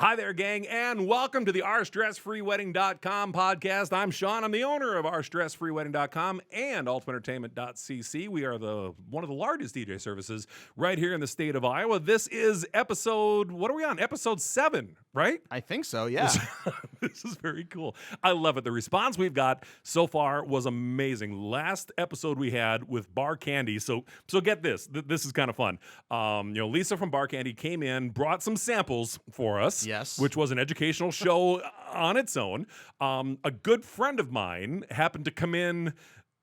Hi there, gang, and welcome to the OurStressFreeWedding.com podcast. I'm Sean. I'm the owner of OurStressFreeWedding.com and UltimateEntertainment.cc. We are one of the largest DJ services right here in the state of Iowa. This is episode, what are we on? Episode 7, right? I think so, yeah. This is very cool. I love it. The response we've got so far was amazing. Last episode we had with Bar Candy. So get this. This is kind of fun. Lisa from Bar Candy came in, brought some samples for us. Yes. Which was an educational show on its own. A good friend of mine happened to come in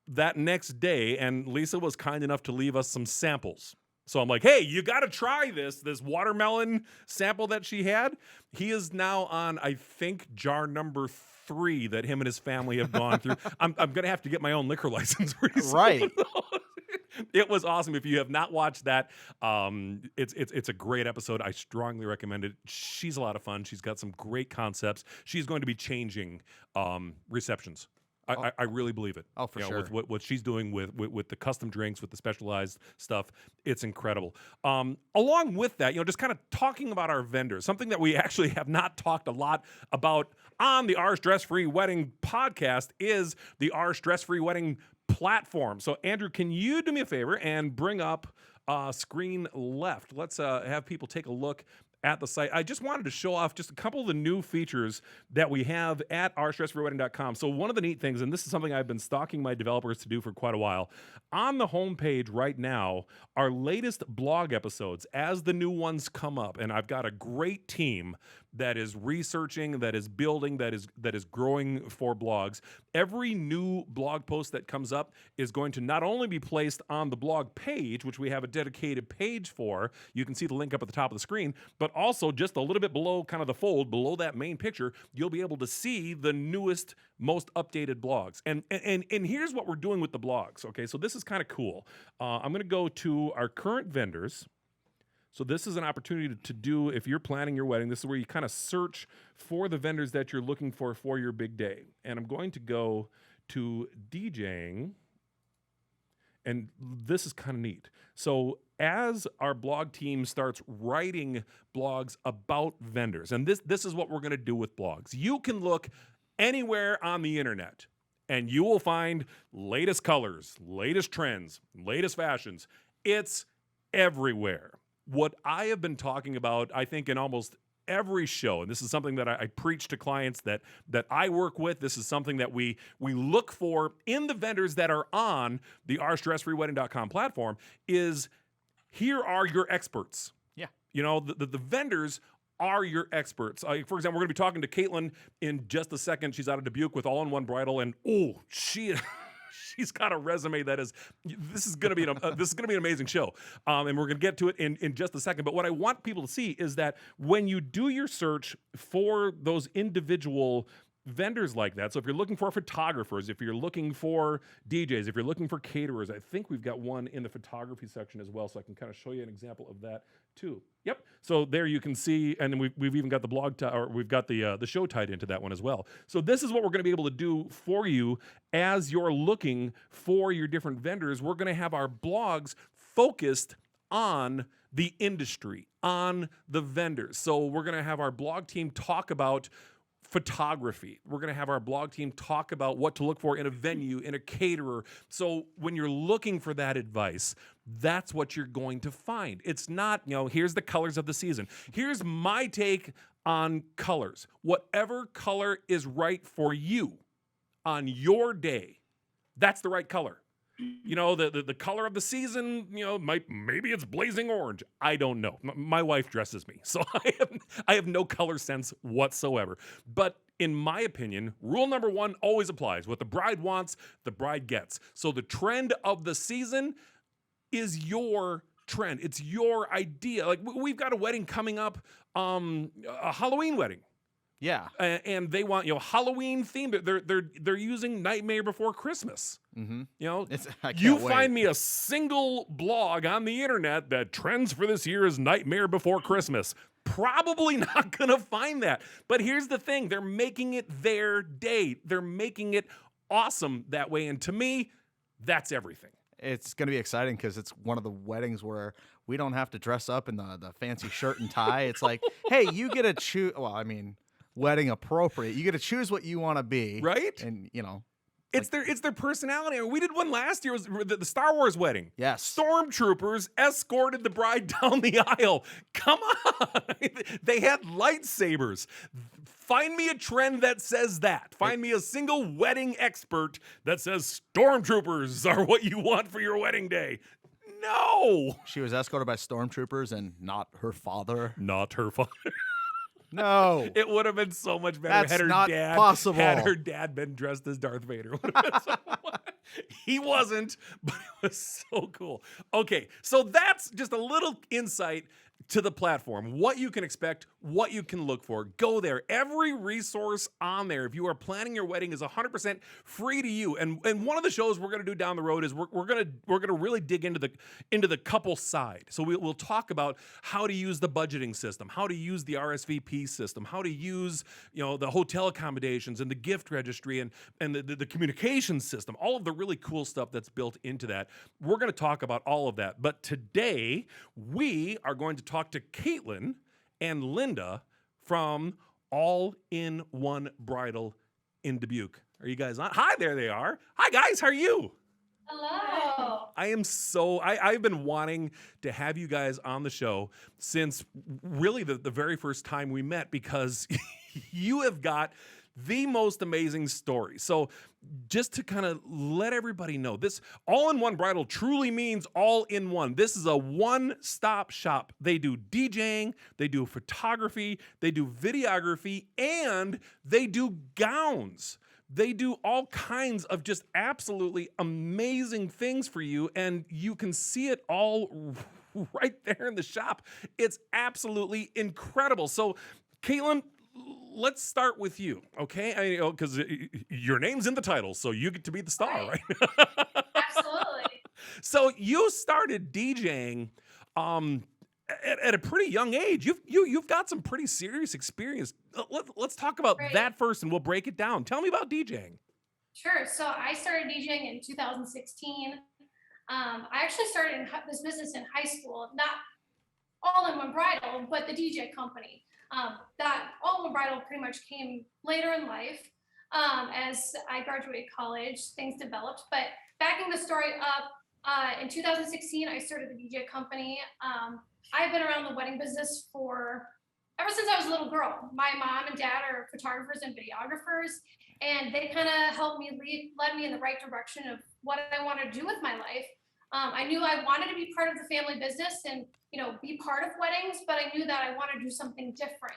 that next day, and Lisa was kind enough to leave us some samples. So I'm like, hey, you got to try this watermelon sample that she had. He is now on, I think, jar number 3 that him and his family have gone through. I'm going to have to get my own liquor license pretty soon. Right. It was awesome. If you have not watched that, it's a great episode. I strongly recommend it. She's a lot of fun. She's got some great concepts. She's going to be changing receptions. I really believe it. Oh, for sure. With what she's doing with the custom drinks, with the specialized stuff, it's incredible. Along with that, just kind of talking about our vendors, something that we actually have not talked a lot about on the Our Stress Free Wedding podcast is the Our Stress Free Wedding platform. So, Andrew, can you do me a favor and bring up screen left? Let's have people take a look at the site. I just wanted to show off just a couple of the new features that we have at OurStressFreeWedding.com. So one of the neat things, and this is something I've been stalking my developers to do for quite a while, on the homepage right now, our latest blog episodes, as the new ones come up, and I've got a great team that is researching, that is building, that is growing for blogs. Every new blog post that comes up is going to not only be placed on the blog page, which we have a dedicated page for, you can see the link up at the top of the screen, but also just a little bit below kind of the fold, below that main picture, you'll be able to see the newest, most updated blogs. And here's what we're doing with the blogs, okay? So this is kind of cool. I'm going to go to our current vendors. So this is an opportunity to do, if you're planning your wedding, this is where you kind of search for the vendors that you're looking for your big day. And I'm going to go to DJing, and this is kind of neat. So as our blog team starts writing blogs about vendors, and this is what we're going to do with blogs. You can look anywhere on the internet, and you will find latest colors, latest trends, latest fashions. It's everywhere. What I have been talking about, I think, in almost every show, and this is something that I preach to clients that I work with, this is something that we look for in the vendors that are on the OurStressFreeWedding.com platform, is here are your experts. Yeah. The vendors are your experts. For example, we're going to be talking to Katelyn in just a second. She's out of Dubuque with All In One Bridal, and she's got a resume that is. This is going to be an amazing show, and we're going to get to it in just a second. But what I want people to see is that when you do your search for those individual vendors like that, so if you're looking for photographers, if you're looking for DJs, if you're looking for caterers, I think we've got one in the photography section as well, so I can kind of show you an example of that too. Yep. So there you can see, and then we've even got the blog, or we've got the show tied into that one as well. So this is what we're going to be able to do for you as you're looking for your different vendors. We're going to have our blogs focused on the industry, on the vendors. So we're going to have our blog team talk about photography. We're going to have our blog team talk about what to look for in a venue, in a caterer. So when you're looking for that advice, that's what you're going to find. It's not, here's the colors of the season. Here's my take on colors. Whatever color is right for you on your day, that's the right color. The color of the season, maybe it's blazing orange. I don't know. My wife dresses me, so I have no color sense whatsoever. But in my opinion, rule number 1 always applies. What the bride wants, the bride gets. So the trend of the season is your trend. It's your idea. Like we've got a wedding coming up, a Halloween wedding. Yeah. And they want, Halloween themed. They're using Nightmare Before Christmas. Mm-hmm. You find me a single blog on the internet that trends for this year is Nightmare Before Christmas. Probably not going to find that. But here's the thing. They're making it their day. They're making it awesome that way. And to me, that's everything. It's going to be exciting because it's one of the weddings where we don't have to dress up in the fancy shirt and tie. It's like, hey, you get to choose. Well, I mean, wedding appropriate. You get to choose what you want to be, right? And It's their personality. We did one last year. It was the Star Wars wedding. Yes. Stormtroopers escorted the bride down the aisle. Come on. They had lightsabers. Find me a trend that says that. Find me a single wedding expert that says stormtroopers are what you want for your wedding day. No. She was escorted by stormtroopers and not her father. Not her father. No. It would have been so much better That's had her not dad possible. had her dad been dressed as Darth Vader. He wasn't, but it was so cool. Okay, so that's just a little insight to the platform, what you can expect, what you can look for. Go there. Every resource on there, if you are planning your wedding, is 100% free to you. And one of the shows we're going to do down the road is we're going to really dig into the couple side. So we'll talk about how to use the budgeting system, how to use the RSVP system, how to use the hotel accommodations and the gift registry and the communication system, all of the really cool stuff that's built into that. We're going to talk about all of that. But today we are going to talk to Katelyn and Linda from All In One Bridal in Dubuque. Are you guys on? Hi, there they are. Hi, guys. How are you? Hello. I've been wanting to have you guys on the show since really the very first time we met, because you have got the most amazing story. So just to kind of let everybody know, this All In One Bridal truly means all in one. This is a one-stop shop. They do DJing, they do photography, they do videography, and they do gowns. They do all kinds of just absolutely amazing things for you, and you can see it all right there in the shop. It's absolutely incredible. So, Katelyn, let's start with you, okay? Because your name's in the title, so you get to be the star, right? Absolutely. So you started DJing at a pretty young age. You've got some pretty serious experience. Let's talk about that first, and we'll break it down. Tell me about DJing. Sure. So I started DJing in 2016. I actually started this business in high school, not All In One Bridal, but the DJ company. That All In One Bridal pretty much came later in life. As I graduated college, things developed. But backing the story up, in 2016, I started the DJ company. I've been around the wedding business ever since I was a little girl. My mom and dad are photographers and videographers, and they kind of helped me led me in the right direction of what I want to do with my life. I knew I wanted to be part of the family business and be part of weddings, but I knew that I wanted to do something different,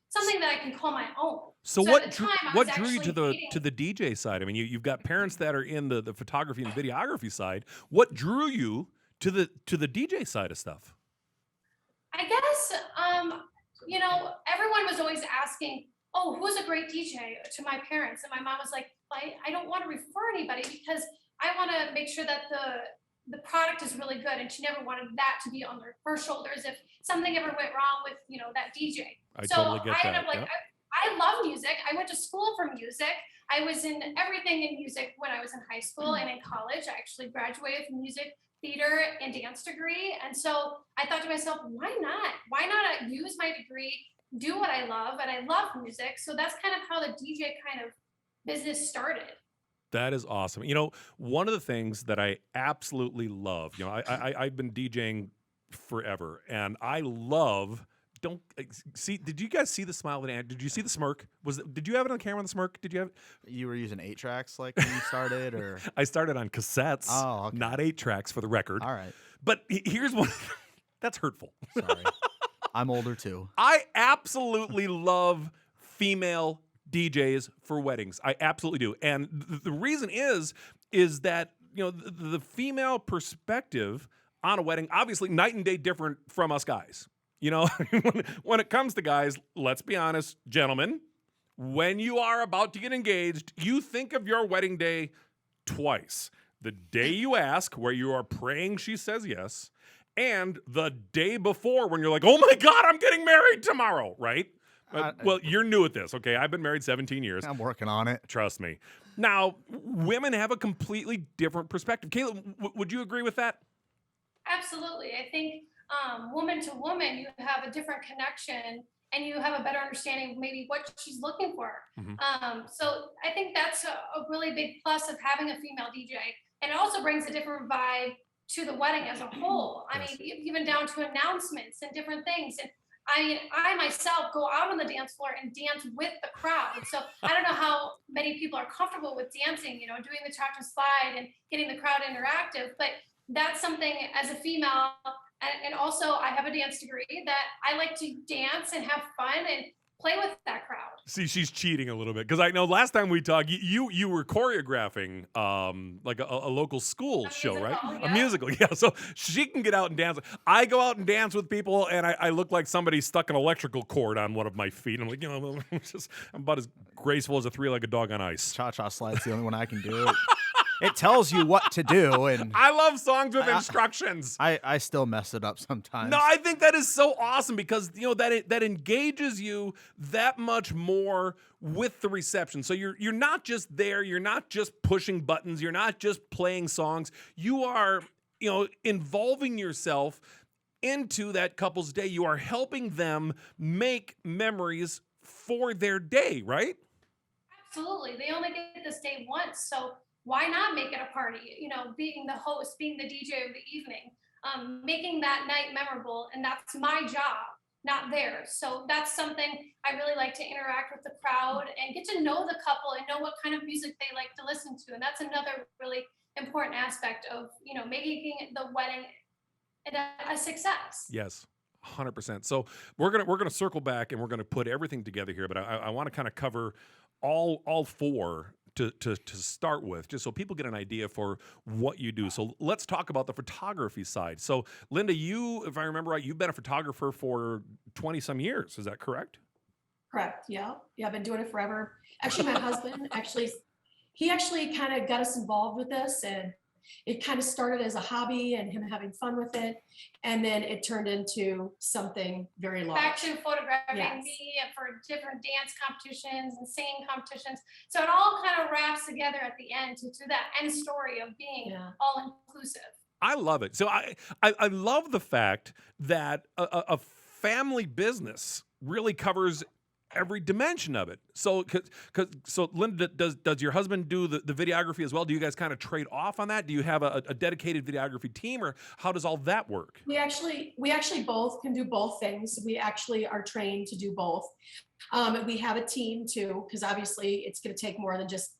something that I can call my own. So what drew you to the DJ side? I mean, you've got parents that are in the photography and videography side. What drew you to the DJ side of stuff? I guess everyone was always asking, "Oh, who's a great DJ?" to my parents, and my mom was like, "I don't want to refer anybody because I want to make sure that the product is really good," and she never wanted that to be on her shoulders if something ever went wrong with that DJ. I totally get that. Ended up I love music. I went to school for music. I was in everything in music when I was in high school and in college. I actually graduated from music, theater, and dance degree. And so I thought to myself, why not? Why not use my degree, do what I love, and I love music. So that's kind of how the DJ kind of business started. That is awesome. One of the things that I absolutely love, I've been DJing forever, and I love. Did you guys see the smile that Did you see the smirk? Did you have it on camera, the smirk? Did you have? You were using 8-tracks like when you started, or? I started on cassettes, okay. Not 8-tracks for the record. All right. But here's one. That's hurtful. Sorry. I'm older too. I absolutely love female DJs for weddings. I absolutely do. And the reason is that, the female perspective on a wedding, obviously night and day different from us guys. When it comes to guys, let's be honest, gentlemen, when you are about to get engaged, you think of your wedding day twice. The day you ask, where you are praying she says yes, and the day before when you're like, oh my God, I'm getting married tomorrow, right? Well, you're new at this, okay? I've been married 17 years. I'm working on it. Trust me. Now, women have a completely different perspective. Katelyn, would you agree with that? Absolutely. I think woman to woman, you have a different connection and you have a better understanding of maybe what she's looking for. Mhm. So I think that's a really big plus of having a female DJ. And it also brings a different vibe to the wedding as a whole. I Yes. mean, even down to announcements and different things. And I myself go out on the dance floor and dance with the crowd. So I don't know how many people are comfortable with dancing, doing the chapter slide and getting the crowd interactive, but that's something as a female, and also I have a dance degree that I like to dance and have fun and play with that crowd. See, she's cheating a little bit because I know last time we talked, you were choreographing like a local school A show, right? musical, A yeah. musical, yeah. So she can get out and dance. I go out and dance with people, and I look like somebody stuck an electrical cord on one of my feet. I'm like, I'm about as graceful as a three-legged dog on ice. Cha-cha slide's the only one I can do. It tells you what to do, and I love songs with instructions. I still mess it up sometimes. No, I think that is so awesome because that engages you that much more with the reception. So you're not just there, you're not just pushing buttons, you're not just playing songs. You are, involving yourself into that couple's day. You are helping them make memories for their day, right? Absolutely. They only get this day once. So why not make it a party? Being the host, being the DJ of the evening, making that night memorable. And that's my job, not theirs. So that's something I really like to interact with the crowd and get to know the couple and know what kind of music they like to listen to. And that's another really important aspect of, making the wedding a success. Yes. 100%. So we're gonna circle back and we're gonna put everything together here, but I want to kind of cover all four to start with, just so people get an idea for what you do. So let's talk about the photography side. So Linda, you, if I remember right, you've been a photographer for 20 some years. Is that correct? Correct. Yeah. Yeah. I've been doing it forever. Actually, my husband he actually kind of got us involved with this, and it kind of started as a hobby and him having fun with it. And then it turned into something very large. Back to photographing Yes. me and for different dance competitions and singing competitions. So it all kind of wraps together at the end to that end story of being Yeah. all inclusive. I love it. So I love the fact that a family business really covers every dimension of it. So, so Linda, does your husband do the videography as well? Do you guys kind of trade off on that? Do you have a dedicated videography team, or how does all that work? We actually both can do both things. We actually are trained to do both. We have a team too, because obviously it's going to take more than just,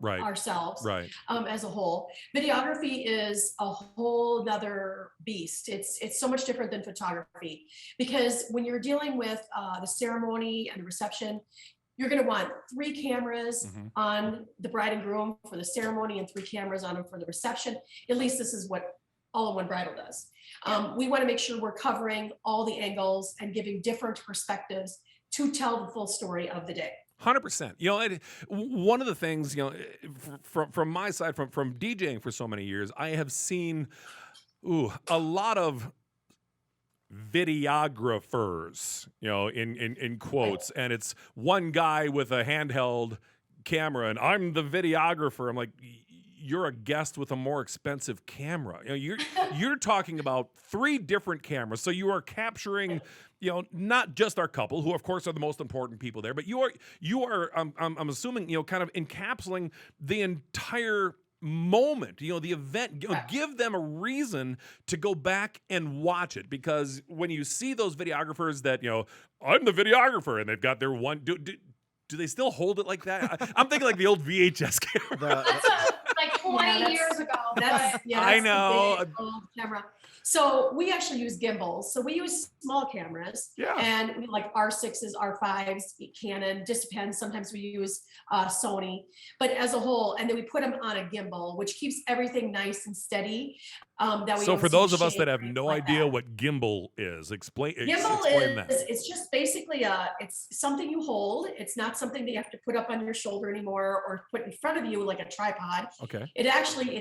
Right. ourselves. Right. As a whole. Videography is a whole nother beast. It's so much different than photography, because when you're dealing with the ceremony and the reception, you're going to want 3 cameras Mhm. on the bride and groom for the ceremony and 3 cameras on them for the reception. At least this is what All In One Bridal does. We want to make sure we're covering all the angles and giving different perspectives to tell the full story of the day. 100%. One of the things, from my side, from DJing for so many years, I have seen a lot of videographers, in quotes, and it's one guy with a handheld camera, and I'm the videographer. I'm like, you're a guest with a more expensive camera. You're talking about 3 different cameras, so you are capturing, not just our couple, who of course are the most important people there, but you are I'm assuming, kind of encapsulating the entire moment, the event. Give them a reason to go back and watch it, because when you see those videographers that, I'm the videographer, and they've got their one. Do they still hold it like that? I'm thinking like the old VHS camera. That's like 20 years ago. That's, but yeah, I that's the know. big old camera. So we actually use gimbals. So we use small cameras, Yeah. and we like R6s, R5s, Canon, just depends. Sometimes we use Sony, but as a whole, and then we put them on a gimbal, which keeps everything nice and steady. That way you So don't for see those of us shake that or have anything no like idea that. what gimbal is, explain Gimbal that. it's just basically it's something you hold. It's not something that you have to put up on your shoulder anymore or put in front of you like a tripod. Okay. It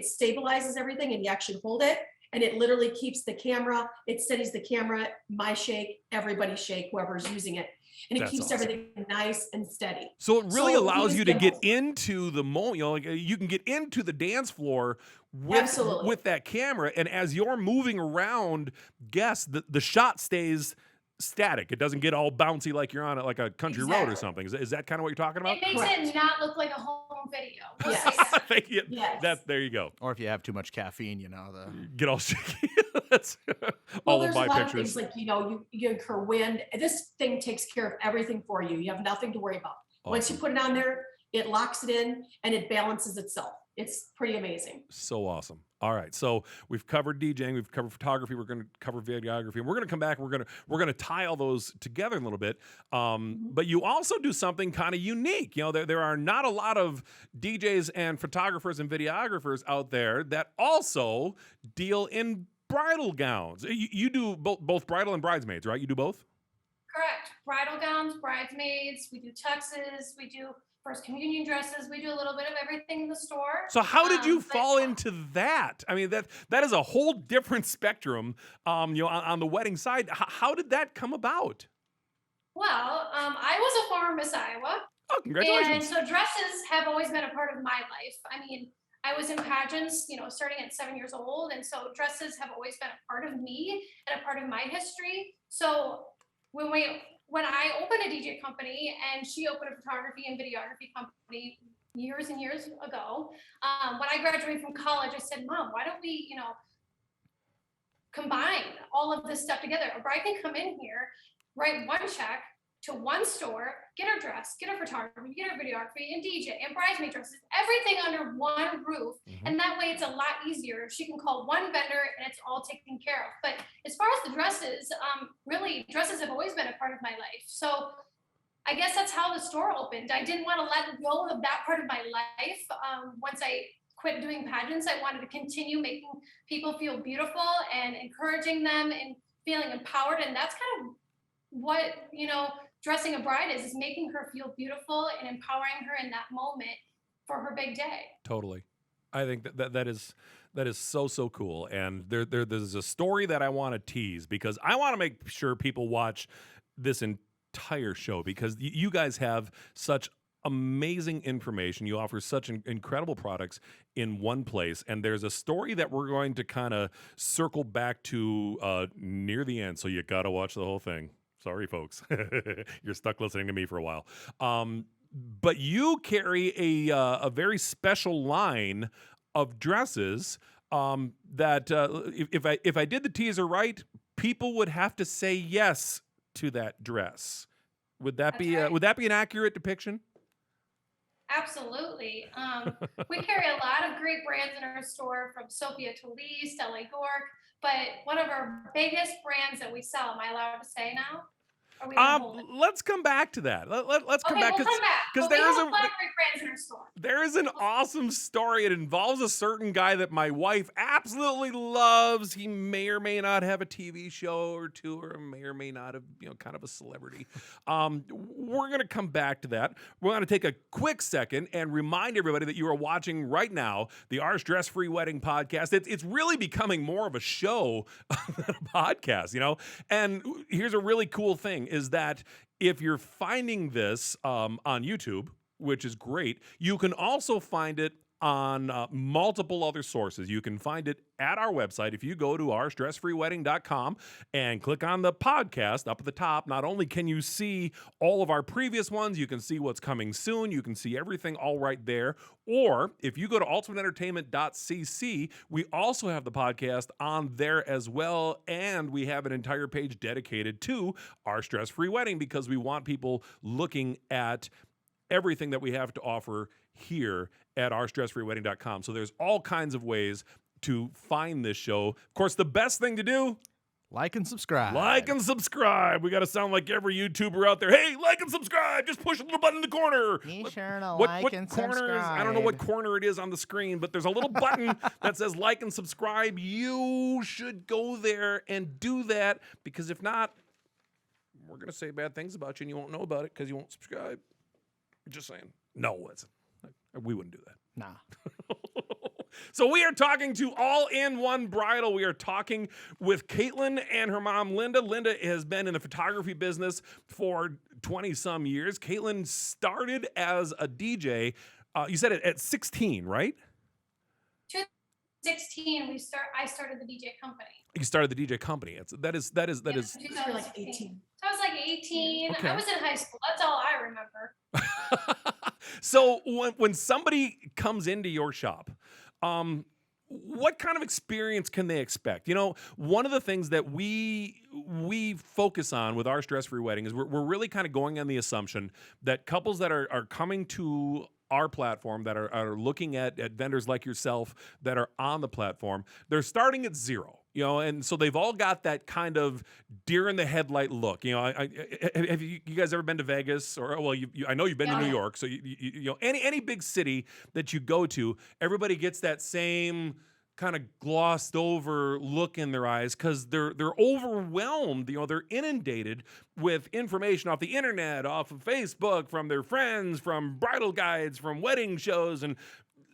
stabilizes everything, and you actually hold it, and it literally keeps the camera, it steadies the camera, my shake, everybody's shake, whoever's using it. and it That's keeps awesome. everything nice and steady. So it really So he allows was you to get gimbal. into the moment. Like you can get into the dance floor Absolutely. with that camera, and as you're moving around guests, the shot stays static. It doesn't get all bouncy like you're on like a country road or Exactly. something. Is that kind of what you're talking about? It makes Correct. it not look like a home video. We'll say Yes. that. Thank you. Yes. There you go. Or if you have too much caffeine, you know, Get all shaky. That's Well, all of there's my a lot pictures. of things like, you incur wind. This thing takes care of everything for you. You have nothing to worry about. Once you Awesome. put it on there, it locks it in and it balances itself. It's pretty amazing. So awesome. All right, so we've covered DJing, we've covered photography, we're going to cover videography, and we're going to come back. We're going to tie all those together a little bit. But you also do something kind of unique. You know, there are not a lot of DJs and photographers and videographers out there that also deal in bridal gowns. You do both bridal and bridesmaids, right? You do both. Correct. Bridal gowns, bridesmaids, we do tuxes, we do first communion dresses, we do a little bit of everything in the store. So how did you But fall into that? I mean, that is a whole different spectrum. You know, on the wedding side, how did that come about? Well, I was a former Miss Iowa, Oh, and congratulations! so dresses have always been a part of my life. I mean, I was in pageants, starting at 7 years old, and so dresses have always been a part of me and a part of my history. So when I opened a DJ company and she opened a photography and videography company years and years ago, when I graduated from college, I said, Mom, why don't we, combine all of this stuff together? A bride can come in here, write one check to one store, get her dress, get her photography, get her videography, and DJ, and bridesmaid dresses, everything under one roof. And that way it's a lot easier. She can call one vendor and it's all taken care of. But as far as the dresses, really, dresses have always been a part of my life. So I guess that's how the store opened. I didn't want to let go of that part of my life. Once I quit doing pageants, I wanted to continue making people feel beautiful and encouraging them and feeling empowered. And that's kind of what, dressing a bride is making her feel beautiful and empowering her in that moment for her big day. Totally. I think that is so cool. And there's a story that I want to tease because I want to make sure people watch this entire show because you guys have such amazing information. You offer such incredible products in one place. And there's a story that we're going to kind of circle back to near the end. So you got to watch the whole thing. Sorry, folks. You're stuck listening to me for a while. But you carry a very special line of dresses that if I did the teaser right, people would have to say yes to that dress. Would that That's be right. would that be an accurate depiction? Absolutely. We carry a lot of great brands in our store, from Sophia to Lee, Stella Gork, but one of our biggest brands that we sell, am I allowed to say now? Are we gonna hold it? Let's come back to that. Let's come Okay, back we'll come back. because But we there is have a a lot of great brands in our store. there is an awesome story. It involves a certain guy that my wife absolutely loves. He may or may not have a TV show or two, or may or may not have, kind of a celebrity. We're going to come back to that. We're going to take a quick second and remind everybody that you are watching right now the Our Stress Free Wedding podcast. It's really becoming more of a show than a podcast, And here's a really cool thing is that if you're finding this on YouTube, which is great, you can also find it on multiple other sources. You can find it at our website. If you go to ourstressfreewedding.com and click on the podcast up at the top, not only can you see all of our previous ones, you can see what's coming soon. You can see everything all right there. Or if you go to ultimateentertainment.cc, we also have the podcast on there as well. And we have an entire page dedicated to Our Stress Free Wedding because we want people looking at everything that we have to offer here at ourstressfreewedding.com. So there's all kinds of ways to find this show. Of course, the best thing to do, Like and subscribe. like and subscribe. We got to sound like every YouTuber out there. Hey, like and subscribe. Just push a little button in the corner. Be sure to What like and corner subscribe. is? I don't know what corner it is on the screen, but there's a little button that says like and subscribe. You should go there and do that because if not, we're going to say bad things about you and you won't know about it because you won't subscribe. Just saying. No, we wouldn't do that. Nah. So we are talking to All In One Bridal. We are talking with Katelyn and her mom, Linda. Linda has been in the photography business for 20 some years. Katelyn started as a DJ. You said it at 16, right? 2016, I started the DJ company. You started the DJ company. That is. You're like 18. So I was like 18. Okay. I was in high school. That's all I remember. So when somebody comes into your shop, what kind of experience can they expect? You know, one of the things that we focus on with our stress-free wedding is we're really kind of going on the assumption that couples that are coming to our platform, that are looking at vendors like yourself that are on the platform, they're starting at zero. You know, and so they've all got that kind of deer in the headlight look. You know, have you guys ever been to Vegas? Or well, I know you've been to New York. So you know, any big city that you go to, everybody gets that same kind of glossed over look in their eyes because they're overwhelmed. You know, they're inundated with information off the internet, off of Facebook, from their friends, from bridal guides, from wedding shows, and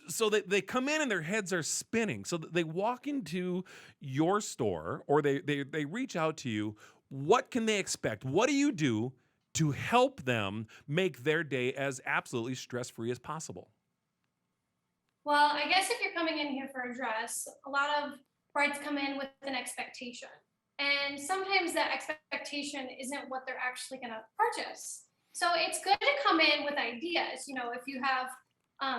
so they come in and their heads are spinning. So they walk into your store or they reach out to you. What can they expect? What do you do to help them make their day as absolutely stress-free as possible? Well, I guess if you're coming in here for a dress, a lot of brides come in with an expectation. And sometimes that expectation isn't what they're actually going to purchase. So it's good to come in with ideas. You know, if you have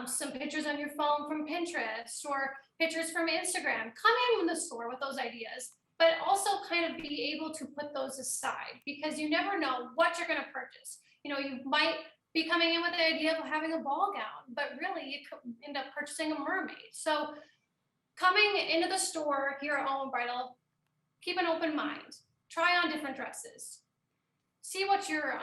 some pictures on your phone from Pinterest or pictures from Instagram, come in the store with those ideas, but also kind of be able to put those aside because you never know what you're going to purchase. You know, you might be coming in with the idea of having a ball gown, but really you could end up purchasing a mermaid. So coming into the store here at All In Bridal, keep an open mind, try on different dresses. See what your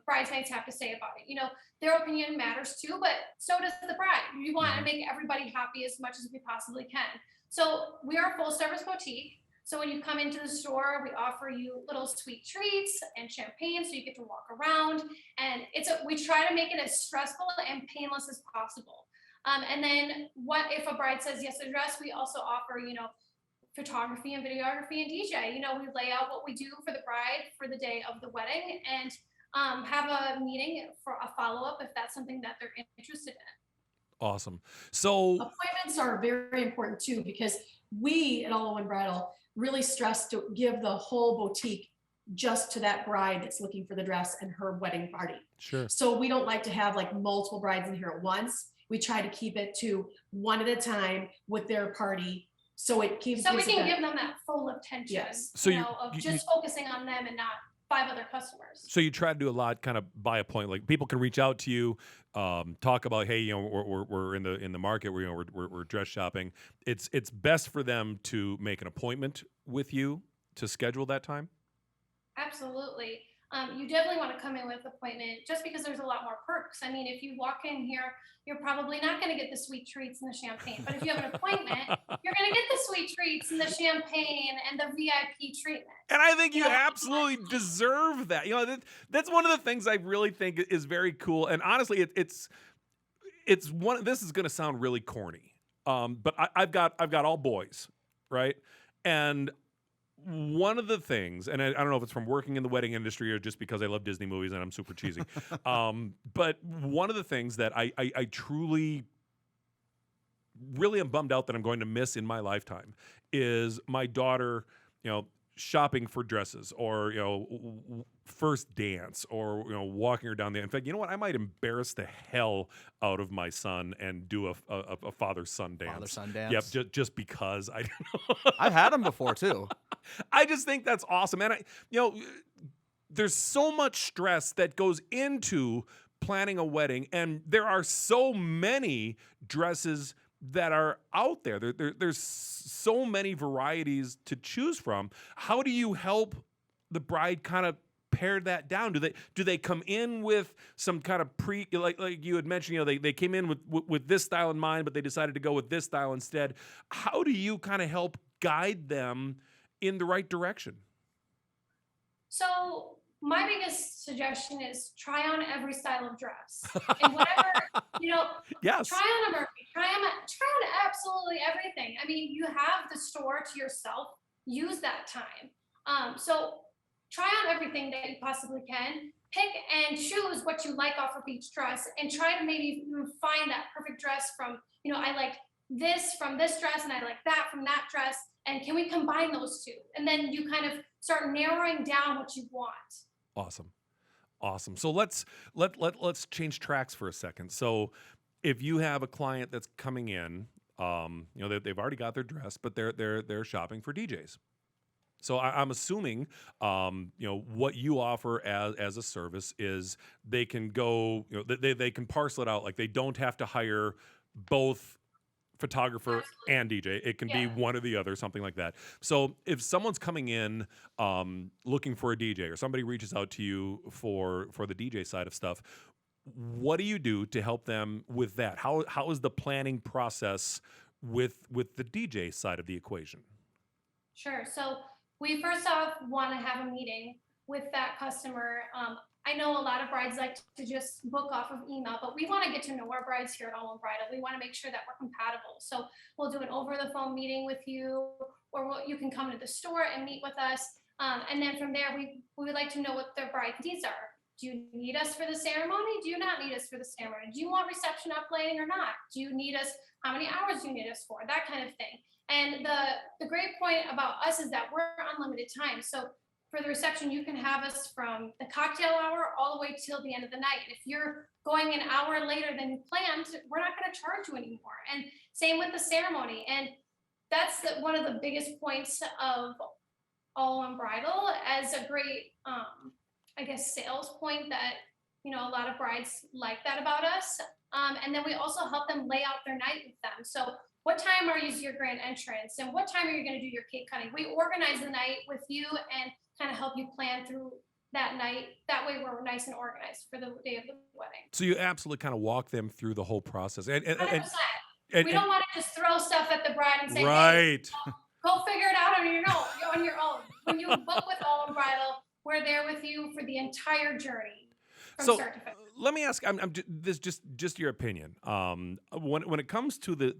bridesmaids have to say about it. You know, their opinion matters too, but so does the bride. You want to make everybody happy as much as we possibly can. So we are a full service boutique. So when you come into the store, we offer you little sweet treats and champagne so you get to walk around. And we try to make it as stressful and painless as possible. And then what if a bride says yes to a dress, we also offer, you know, photography and videography and DJ. You know, we lay out what we do for the bride for the day of the wedding and have a meeting for a follow-up if that's something that they're interested in. Awesome. So appointments are very important too, because we at All In One Bridal really stress to give the whole boutique just to that bride that's looking for the dress and her wedding party. Sure. So we don't like to have like multiple brides in here at once. We try to keep it to one at a time with their party. So it keeps. So we can give them that full attention, yes. So you know, of just focusing on them and not 5 other customers. So you try to do a lot kind of by appointment. Like people can reach out to you, talk about, hey, you know, we're in the market, we're dress shopping. It's best for them to make an appointment with you to schedule that time. Absolutely. You definitely want to come in with an appointment just because there's a lot more perks. I mean, if you walk in here, you're probably not going to get the sweet treats and the champagne. But if you have an appointment, you're going to get the sweet treats and the champagne and the VIP treatment. And I think you absolutely deserve that. You know, that's one of the things I really think is very cool. And honestly, it's one. This is going to sound really corny, but I've got all boys, right? And one of the things, and I don't know if it's from working in the wedding industry or just because I love Disney movies and I'm super cheesy, but one of the things that I truly, really am bummed out that I'm going to miss in my lifetime is my daughter, you know, shopping for dresses or, you know, first dance or, you know, walking her down the. In fact, you know what? I might embarrass the hell out of my son and do a father-son dance. Father-son dance. Yep, just because I don't know. I've had them before too. I just think that's awesome. And you know, there's so much stress that goes into planning a wedding, and there are so many dresses that are out there. There's so many varieties to choose from. How do you help the bride kind of pare that down? Do they come in with some kind of like you had mentioned, you know, they came in with this style in mind, but they decided to go with this style instead. How do you kind of help guide them in the right direction? So my biggest suggestion is try on every style of dress and whatever, you know, Yes. try on a mermaid, try on absolutely everything. I mean, you have the store to yourself. Use that time. So try on everything that you possibly can. Pick and choose what you like off of each dress, and try to maybe find that perfect dress from, I like this from this dress, and I like that from that dress. And can we combine those two? And then you kind of start narrowing down what you want. Awesome. Awesome. So let's change tracks for a second. So if you have a client that's coming in, they've already got their dress, but they're shopping for DJs. So I'm assuming, what you offer as a service is they can go, they can parcel it out. Like they don't have to hire both photographer Absolutely. and DJ. It can be Yeah. one or the other, something like that. So if someone's coming in looking for a DJ, or somebody reaches out to you for the DJ side of stuff, what do you do to help them with that? How is the planning process with the DJ side of the equation? Sure. So we first off want to have a meeting with that customer. I know a lot of brides like to just book off of email, but we want to get to know our brides here at All In One Bridal. We want to make sure that we're compatible. So we'll do an over the phone meeting with you, or you can come to the store and meet with us. And then from there, we would like to know what their bride needs are. Do you need us for the ceremony? Do you not need us for the ceremony? Do you want reception up lighting or not? Do you need us? How many hours do you need us for? That kind of thing. And the great point about us is that we're unlimited time. So for the reception, you can have us from the cocktail hour all the way till the end of the night. If you're going an hour later than you planned, we're not going to charge you anymore. And same with the ceremony. And that's one of the biggest points of All In One Bridal as a great, sales point that, a lot of brides like that about us. And then we also help them lay out their night with them. So what time are you your grand entrance, and what time are you going to do your cake cutting? We organize the night with you and kind of help you plan through that night. That way we're nice and organized for the day of the wedding. So you absolutely kind of walk them through the whole process. 100%. We don't want to just throw stuff at the bride and say, hey, right. go figure it out on your own. When you book with All In Bridal, we're there with you for the entire journey from So start to finish. let me ask. This just your opinion. When it comes to the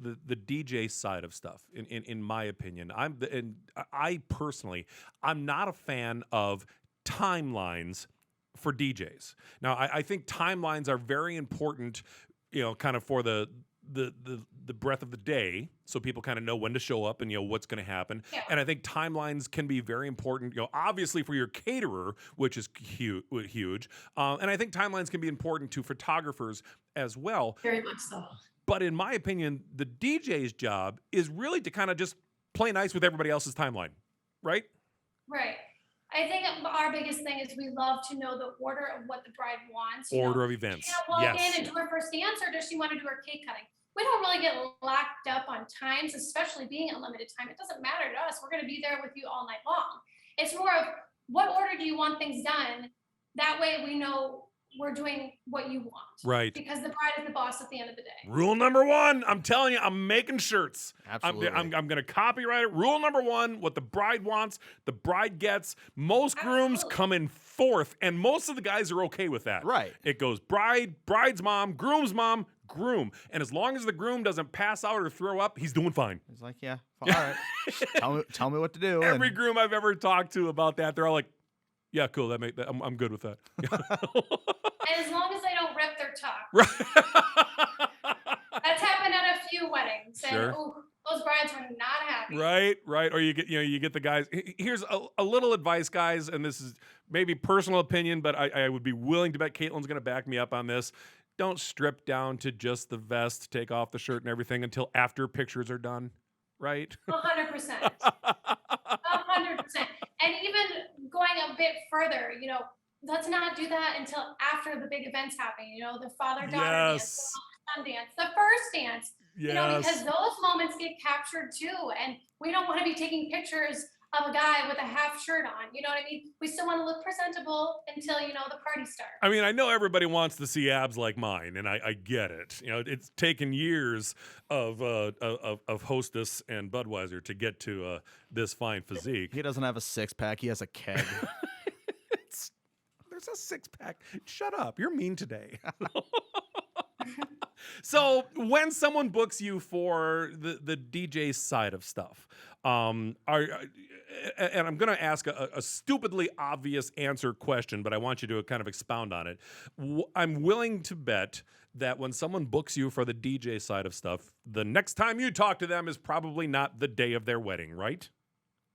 DJ side of stuff, in my opinion, I personally, I'm not a fan of timelines for DJs. Now, I think timelines are very important, kind of for the breadth of the day, so people kind of know when to show up and what's going to happen. Yeah. And I think timelines can be very important, obviously for your caterer, which is huge. And I think timelines can be important to photographers as well. Very much so. But in my opinion, the DJ's job is really to kind of just play nice with everybody else's timeline, right? Right. I think our biggest thing is we love to know the order of what the bride wants. Order of events. She can't walk Yes. in and do her first dance, or does she want to do her cake cutting? We don't really get locked up on times, especially being unlimited time. It doesn't matter to us. We're going to be there with you all night long. It's more of what order do you want things done? That way we know we're doing what you want. Right. Because the bride is the boss at the end of the day. Rule number one, I'm telling you, I'm making shirts. Absolutely. I'm going to copyright it. Rule number one, what the bride wants, the bride gets. Most grooms Absolutely. come in fourth, and most of the guys are okay with that. Right. It goes bride, bride's mom, groom. And as long as the groom doesn't pass out or throw up, he's doing fine. He's like, yeah, all right. tell me what to do. Every and- groom I've ever talked to about that, they're all like, yeah, cool. I'm good with that. And as long as they don't rip their tuck. Right. That's happened at a few weddings. And Sure. ooh, those brides were not happy. Right. Or you get the guys. Here's a little advice, guys, and this is maybe personal opinion, but I would be willing to bet Katelyn's going to back me up on this. Don't strip down to just the vest, take off the shirt and everything until after pictures are done. Right. 100%. 100%. And even going a bit further, let's not do that until after the big events happen. The father-daughter dance, Yes. the son dance, the first dance. Yes. Because those moments get captured too, and we don't want to be taking pictures of a guy with a half shirt on. You know what I mean? We still want to look presentable until the party starts. I mean, I know everybody wants to see abs like mine, and I get it. It's taken years of Hostess and Budweiser to get to this fine physique. He doesn't have a six-pack. He has a keg. There's a six-pack. Shut up. You're mean today. So when someone books you for the DJ side of stuff, and I'm going to ask a stupidly obvious answer question, but I want you to kind of expound on it. I'm willing to bet that when someone books you for the DJ side of stuff, the next time you talk to them is probably not the day of their wedding, right?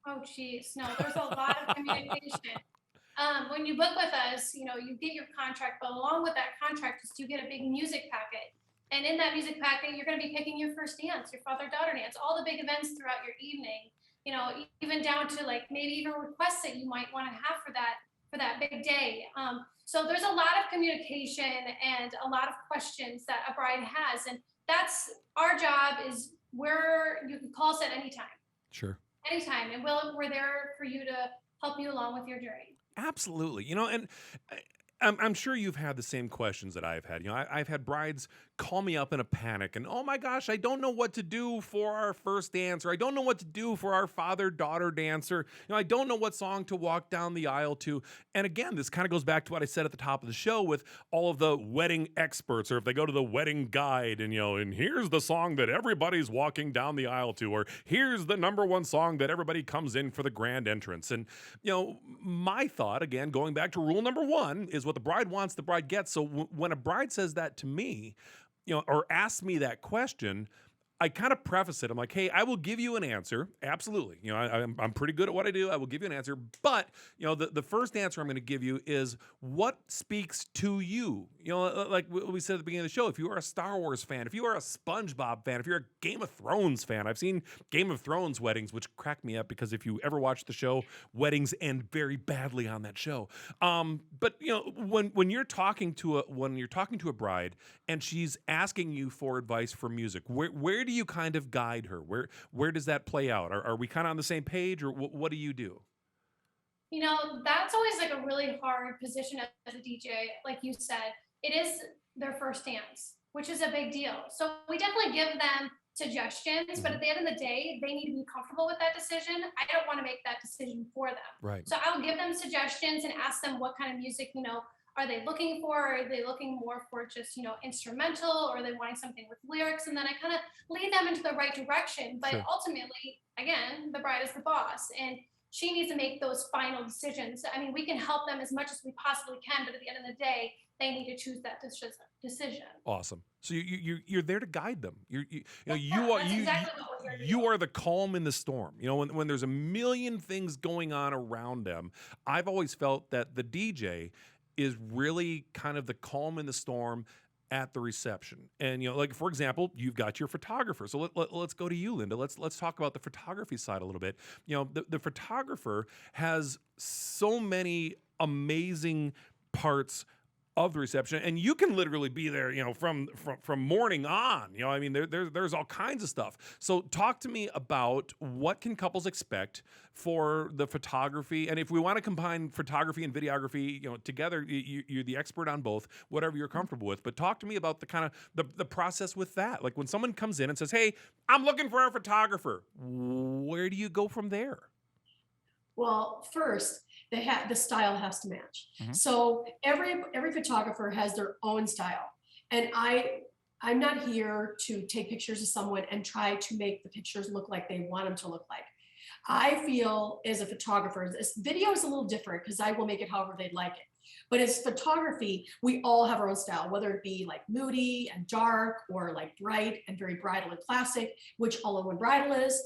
Oh, geez, no, there's a lot of communication. When you book with us, you know, you get your contract, but along with that contract is you get a big music packet. And in that music packet, you're going to be picking your first dance, your father-daughter dance, all the big events throughout your evening, you know, even down to like maybe even requests that you might want to have for that big day. So there's a lot of communication and a lot of questions that a bride has. And that's our job is where you can call us at any time. Sure. Anytime. And we're there for you to help you along with your journey. Absolutely. You know, and I'm sure you've had the same questions that I've had. You know, I've had brides call me up in a panic and, oh my gosh, I don't know what to do for our first dance, or I don't know what to do for our father-daughter dance, or, you know, I don't know what song to walk down the aisle to. And again, this kind of goes back to what I said at the top of the show with all of the wedding experts, or if they go to the wedding guide and, you know, and here's the song that everybody's walking down the aisle to, or here's the number one song that everybody comes in for the grand entrance. And, you know, my thought, again, going back to rule number one, is what the bride wants, the bride gets. So when a bride says that to me, you know, or asks me that question, I kind of preface it. I'm like, hey, I will give you an answer. Absolutely. You know, I'm pretty good at what I do. I will give you an answer. But, you know, the first answer I'm going to give you is what speaks to you. You know, like we said at the beginning of the show, if you are a Star Wars fan, if you are a SpongeBob fan, if you're a Game of Thrones fan, I've seen Game of Thrones weddings, which crack me up because if you ever watch the show, weddings end very badly on that show. But you know, when you're talking to a bride and she's asking you for advice for music, where do you kind of guide her? Where does that play out? Are we kind of on the same page, or what do you do? You know, that's always like a really hard position as a DJ. Like you said, it is their first dance, which is a big deal. So we definitely give them suggestions, but at the end of the day, they need to be comfortable with that decision. I don't want to make that decision for them. Right. So I'll give them suggestions and ask them what kind of music, you know, are they looking for? Are they looking more for just, you know, instrumental, or are they wanting something with lyrics? And then I kind of lead them into the right direction. But Sure. ultimately, again, the bride is the boss and she needs to make those final decisions. I mean, we can help them as much as we possibly can, but at the end of the day, they need to choose that decision. Awesome. So you're there to guide them. You know, That's exactly what we're here to you do. are the calm in the storm. You know, when there's a million things going on around them, I've always felt that the DJ is really kind of the calm in the storm at the reception. And, you know, like, for example, you've got your photographer. So let's go to you, Linda. Let's talk about the photography side a little bit. You know, the photographer has so many amazing parts of the reception, and you can literally be there, you know, from morning on. You know, I mean, there's all kinds of stuff. So talk to me about what can couples expect for the photography, and if we want to combine photography and videography, you know, together, you're the expert on both, whatever you're comfortable with. But talk to me about the kind of the process with that. Like when someone comes in and says, "Hey, I'm looking for a photographer," where do you go from there? Well, first, the style has to match. Mhm. So every photographer has their own style, and I'm not here to take pictures of someone and try to make the pictures look like they want them to look like. I feel as a photographer, this video is a little different because I will make it however they'd like it. But as photography, we all have our own style, whether it be like moody and dark, or like bright and very bridal and classic, which All In One Bridal is.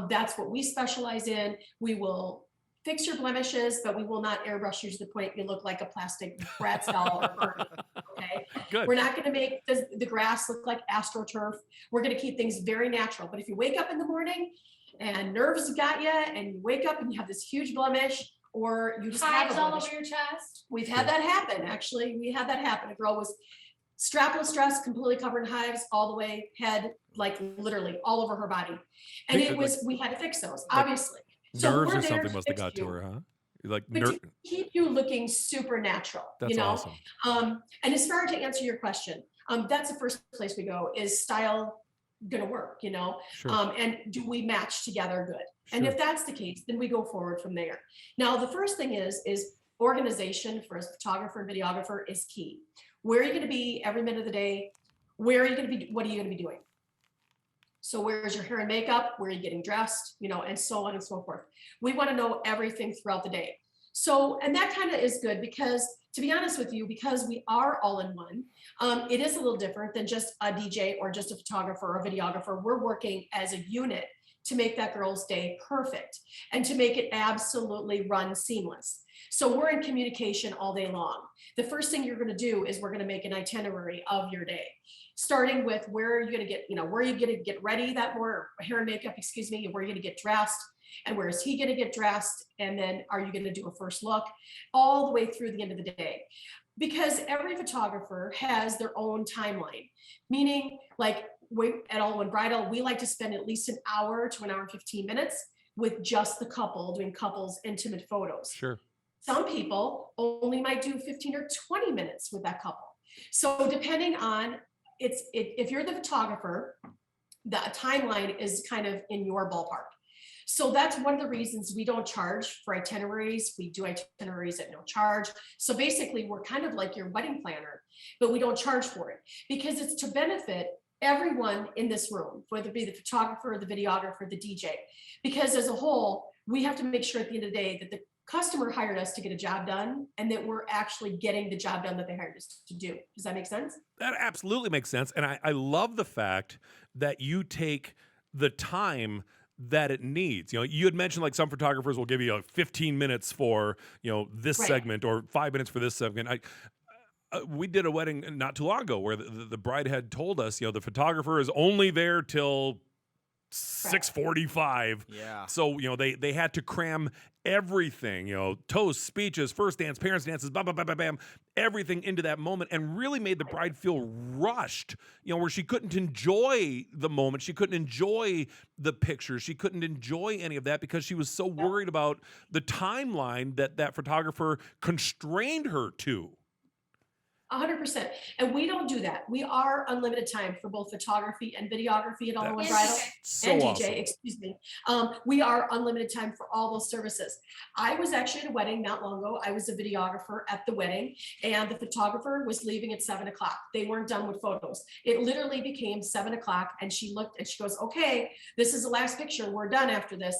That's what we specialize in. We will fix your blemishes, but we will not airbrush you to the point you look like a plastic Bratz doll or Barbie. Okay. Good. We're not going to make the grass look like AstroTurf. We're going to keep things very natural. But if you wake up in the morning and nerves got you, and you wake up and you have this huge blemish, or you just have Hives a all blemish. over your chest. We've had that happen. Actually, we had that happen. A girl was strapless dress, completely covered in hives, all the way head, like literally all over her body. And Think it of, was, we had to fix those, like, obviously. Nerves we're or there something to must have fix got to you, her, huh? Like but to keep you looking supernatural, That's you know? awesome. And as far to answer your question, that's the first place we go. Is style gonna work, you know? Sure. And do we match together good? And Sure. if that's the case, then we go forward from there. Now, the first thing is organization for a photographer and videographer is key. Where are you gonna be every minute of the day? where are you going to be? What are you going to be doing? So where's your hair and makeup? Where are you getting dressed? You know, and so on and so forth. We want to know everything throughout the day. So, and that kind of is good because, to be honest with you, because we are all in one, it is a little different than just a DJ or just a photographer or a videographer. We're working as a unit to make that girl's day perfect and to make it absolutely run seamless. So we're in communication all day long. The first thing you're going to do is we're going to make an itinerary of your day, starting with where are you going to get, you know, where are you going to get ready that more hair and makeup, excuse me, and where are you going to get dressed, and where is he going to get dressed, and then are you going to do a first look, all the way through the end of the day. Because every photographer has their own timeline, meaning like we at All In One Bridal, we like to spend at least an hour to an hour and 15 minutes with just the couple doing couples intimate photos. Sure. Some people only might do 15 or 20 minutes with that couple. So depending on if you're the photographer, the timeline is kind of in your ballpark. So that's one of the reasons we don't charge for itineraries. We do itineraries at no charge. So basically we're kind of like your wedding planner, but we don't charge for it because it's to benefit everyone in this room, whether it be the photographer, the videographer, the DJ, because as a whole, we have to make sure at the end of the day that the customer hired us to get a job done and that we're actually getting the job done that they hired us to do. Does that make sense? That absolutely makes sense. And I love the fact that you take the time that it needs. You know, you had mentioned like some photographers will give you 15 minutes for, you know, this Right. segment or 5 minutes for this segment. We did a wedding not too long ago where the bride had told us, you know, the photographer is only there till 6:45. Yeah. So, you know, they had to cram everything, you know, toasts, speeches, first dance, parents' dances, bam, bam, bam, bam, bam, everything into that moment, and really made the bride feel rushed, you know, where she couldn't enjoy the moment. She couldn't enjoy the pictures. She couldn't enjoy any of that because she was so worried about the timeline that photographer constrained her to. 100%. And we don't do that. We are unlimited time for both photography and videography at All In One That's Bridal. so And DJ, awesome. excuse me. We are unlimited time for all those services. I was actually at a wedding not long ago. I was a videographer at the wedding, and the photographer was leaving at 7 o'clock. They weren't done with photos. It literally became 7 o'clock, and she looked and she goes, "Okay, this is the last picture. We're done after this."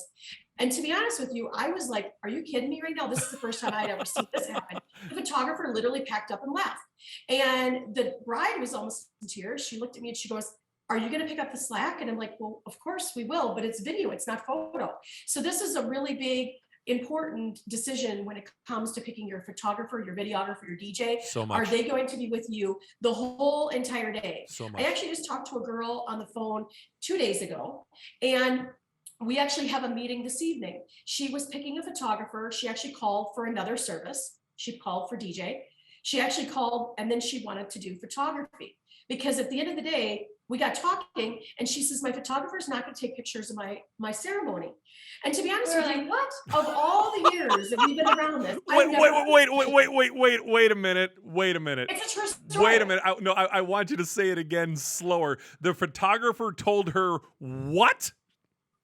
And to be honest with you, I was like, "Are you kidding me right now? This is the first time I'd ever seen this happen." The photographer literally packed up and left. And the bride was almost in tears. She looked at me and she goes, "Are you going to pick up the slack?" And I'm like, "Well, of course we will, but it's video, it's not photo." So this is a really big, important decision when it comes to picking your photographer, your videographer, your DJ. So Are much. they going to be with you the whole entire day? So I much. actually just talked to a girl on the phone 2 days ago, and we actually have a meeting this evening. She was picking a photographer. She actually called for another service. She called for DJ. She actually called and then she wanted to do photography because at the end of the day, we got talking and she says, "My photographer's not going to take pictures of my ceremony." And to be honest We're with you, like, what? of all the years that we've been around this, Wait a minute. It's a true story. Wait a minute. I want you to say it again slower. The photographer told her what?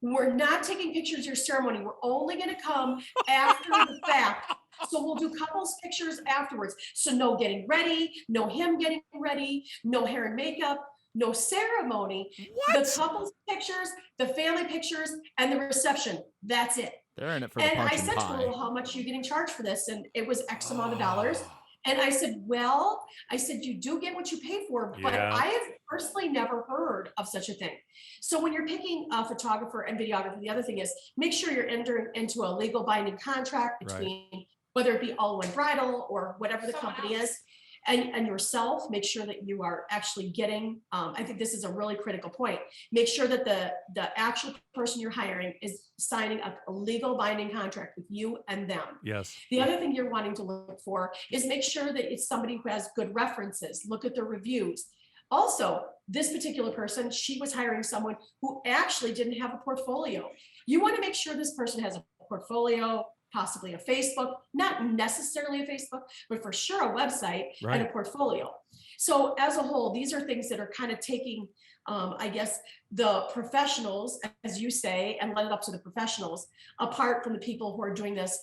We're not taking pictures of your ceremony. We're only going to come after the fact. So we'll do couples pictures afterwards. So no getting ready, no him getting ready, no hair and makeup, no ceremony. What? The couples pictures, the family pictures, and the reception. That's it. They're in it for the And punch I and said to her, pie. "Well, how much are you getting charged for this?" And it was X amount of dollars. And I said, "Well," I said, "you do get what you pay for, but Yeah. I have personally never heard of such a thing." So when you're picking a photographer and videographer, the other thing is make sure you're entering into a legal binding contract Right. between whether it be All In One Bridal or whatever the Someone company else. is, and yourself. Make sure that you are actually getting. I think this is a really critical point. Make sure that the actual person you're hiring is signing a legal binding contract with you and them. Yes. The other thing you're wanting to look for is make sure that it's somebody who has good references. Look at their reviews. Also, this particular person, she was hiring someone who actually didn't have a portfolio. You want to make sure this person has a portfolio, possibly a Facebook, not necessarily a Facebook, but for sure a website and Right. a portfolio. So as a whole, these are things that are kind of taking, I guess, the professionals, as you say, and let it up to the professionals, apart from the people who are doing this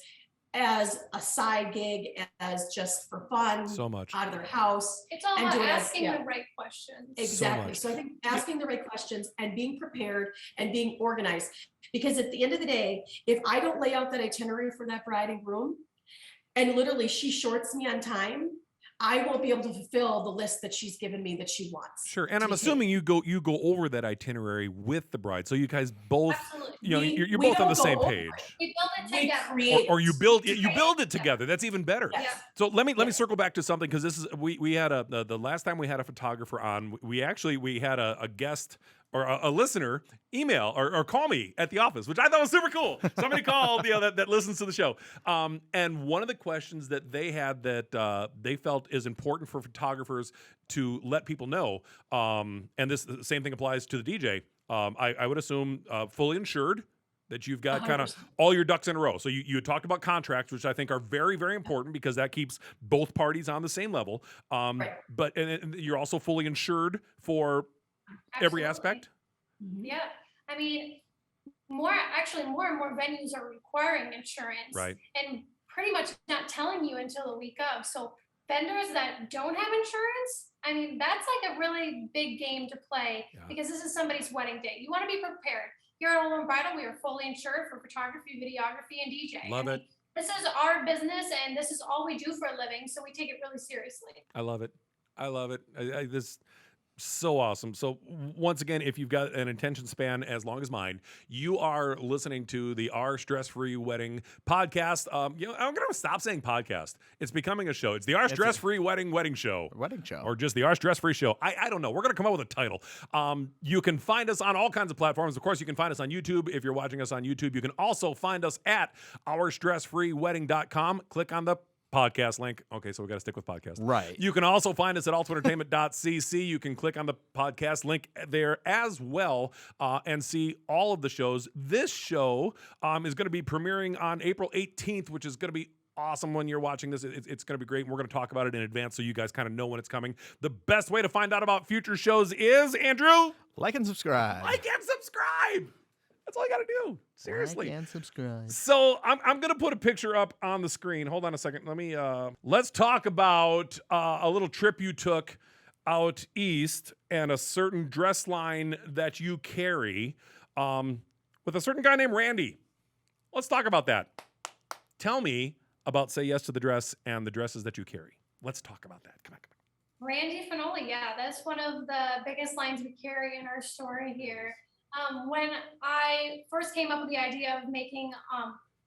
as a side gig, as just for fun, So much. out of their house. It's all And about do it as- asking yeah. the right questions. Exactly. much. So I think asking the right questions and being prepared and being organized. Because at the end of the day, if I don't lay out that itinerary for that bride and groom, and literally she shorts me on time, I won't be able to fulfill the list that she's given me that she wants. Sure, and to I'm be assuming you go over that itinerary with the bride, so you guys both, Absolutely. you know, We- you're we both on the don't go same over page, We build it We together. create. or you build Right. it together. That's even better. Yes. So let me Yes. circle back to something, because this is we had the last time we had a photographer on, we had a guest or a listener email or call me at the office, which I thought was super cool. Somebody called, that listens to the show. And one of the questions that they had that they felt is important for photographers to let people know, and this the same thing applies to the DJ. I would assume fully insured, that you've got kind of 100%. all your ducks in a row. So you had talked about contracts, which I think are very, very important, because that keeps both parties on the same level. Right. But and you're also fully insured for every Absolutely. aspect. Mhm. Yeah. I mean, more and more venues are requiring insurance. Right. And pretty much not telling you until the week of. So vendors that don't have insurance, I mean, that's like a really big game to play, Yeah. because this is somebody's wedding day. You want to be prepared. Here at All In One Bridal, we are fully insured for photography, videography, and DJ. Love I it. mean, this is our business, and this is all we do for a living, so we take it really seriously. I love it. This so awesome. So once again, if you've got an attention span as long as mine, you are listening to the Our Stress-Free Wedding podcast. I'm going to stop saying podcast. It's becoming a show. It's the Our Stress-Free Wedding Show. Wedding show. Or just the Our Stress-Free Show. I don't know. We're going to come up with a title. You can find us on all kinds of platforms. Of course, you can find us on YouTube. If you're watching us on YouTube, you can also find us at OurStressFreeWedding.com. Click on the podcast link. Okay, so we got to stick with podcast. Right. You can also find us at ultimateentertainment.cc. You can click on the podcast link there as well, and see all of the shows. This show is going to be premiering on April 18th, which is going to be awesome when you're watching this. It's going to be great, and we're going to talk about it in advance so you guys kind of know when it's coming. The best way to find out about future shows is, Andrew, Like and subscribe. like and subscribe. That's all you got to do. Seriously. Like and subscribe. So I'm gonna put a picture up on the screen. Hold on a second. Let's talk about a little trip you took out east and a certain dress line that you carry with a certain guy named Randy. Let's talk about that. Tell me about Say Yes to the Dress and the dresses that you carry. Let's talk about that. Come on. Randy Fenoli, yeah, that's one of the biggest lines we carry in our store here. When I first came up with the idea of making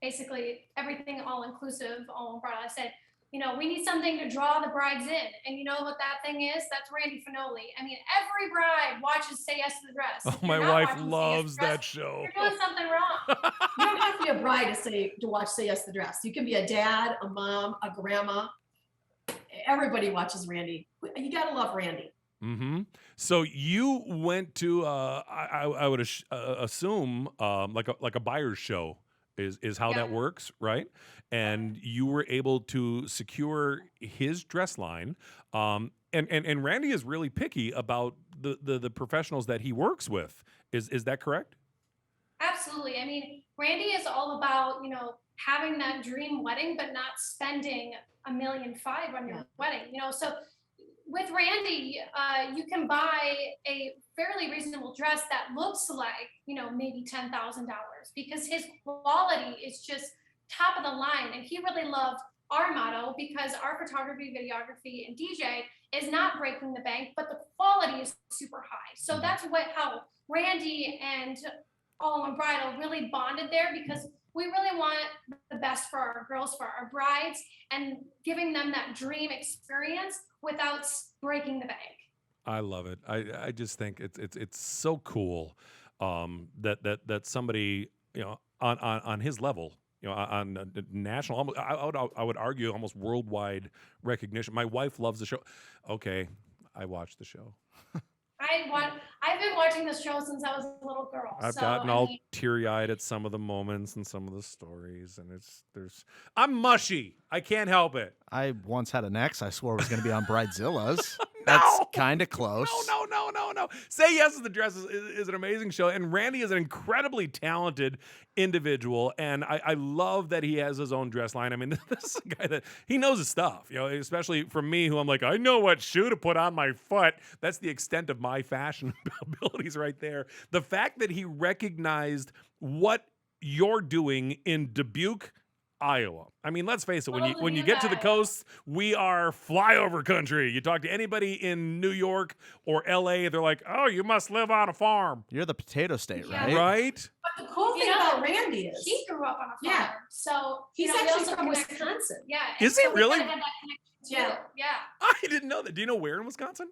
basically everything all inclusive, all in bridal, I said, we need something to draw the brides in. And you know what that thing is? That's Randy Fenoli. I mean, every bride watches Say Yes to the Dress. Oh, If my you're not wife watching Say Yes to loves the Dress, that show. You're doing something wrong. You don't have to be a bride to watch Say Yes to the Dress. You can be a dad, a mom, a grandma. Everybody watches Randy. You gotta love Randy. Mm-hmm. So you went to I would assume like a buyer's show is how that Yeah. works, right? And you were able to secure his dress line. And Randy is really picky about the professionals that he works with. Is that correct? Absolutely. I mean, Randy is all about, having that dream wedding, but not spending $1.5 million on your wedding, So with Randy, you can buy a fairly reasonable dress that looks like, maybe $10,000, because his quality is just top of the line. And he really loved our motto, because our photography, videography, and DJ is not breaking the bank, but the quality is super high. So that's how Randy and All In One Bridal really bonded there, because we really want the best for our girls, for our brides, and giving them that dream experience without breaking the bank. I love it. I just think it's so cool that somebody on his level, on a national, I would argue almost worldwide recognition. My wife loves the show. Okay, I watched the show. I've been watching this show since I was a little girl. I've gotten all teary-eyed at some of the moments and some of the stories, and I'm mushy. I can't help it. I once had an ex I swore was going to be on Bridezilla's. That's No. kind of close. No. Say Yes to the Dress is an amazing show. And Randy is an incredibly talented individual. And I love that he has his own dress line. I mean, this is a guy that he knows his stuff, you know, especially for me, who I'm like, I know what shoe to put on my foot. That's the extent of my fashion abilities right there. The fact that he recognized what you're doing in Dubuque, Iowa. I mean, let's face it, when you get to the coast, we are flyover country. You talk to anybody in New York or LA, they're like, "Oh, you must live on a farm." You're the potato state, Yeah. right? Right? But the cool You thing know, about Randy is He grew up on a farm. Yeah. So he's you know, we actually also from connect- Wisconsin. Yeah. Is and he so we really? kinda had that connection too. Yeah. Yeah. I didn't know that. Do you know where in Wisconsin?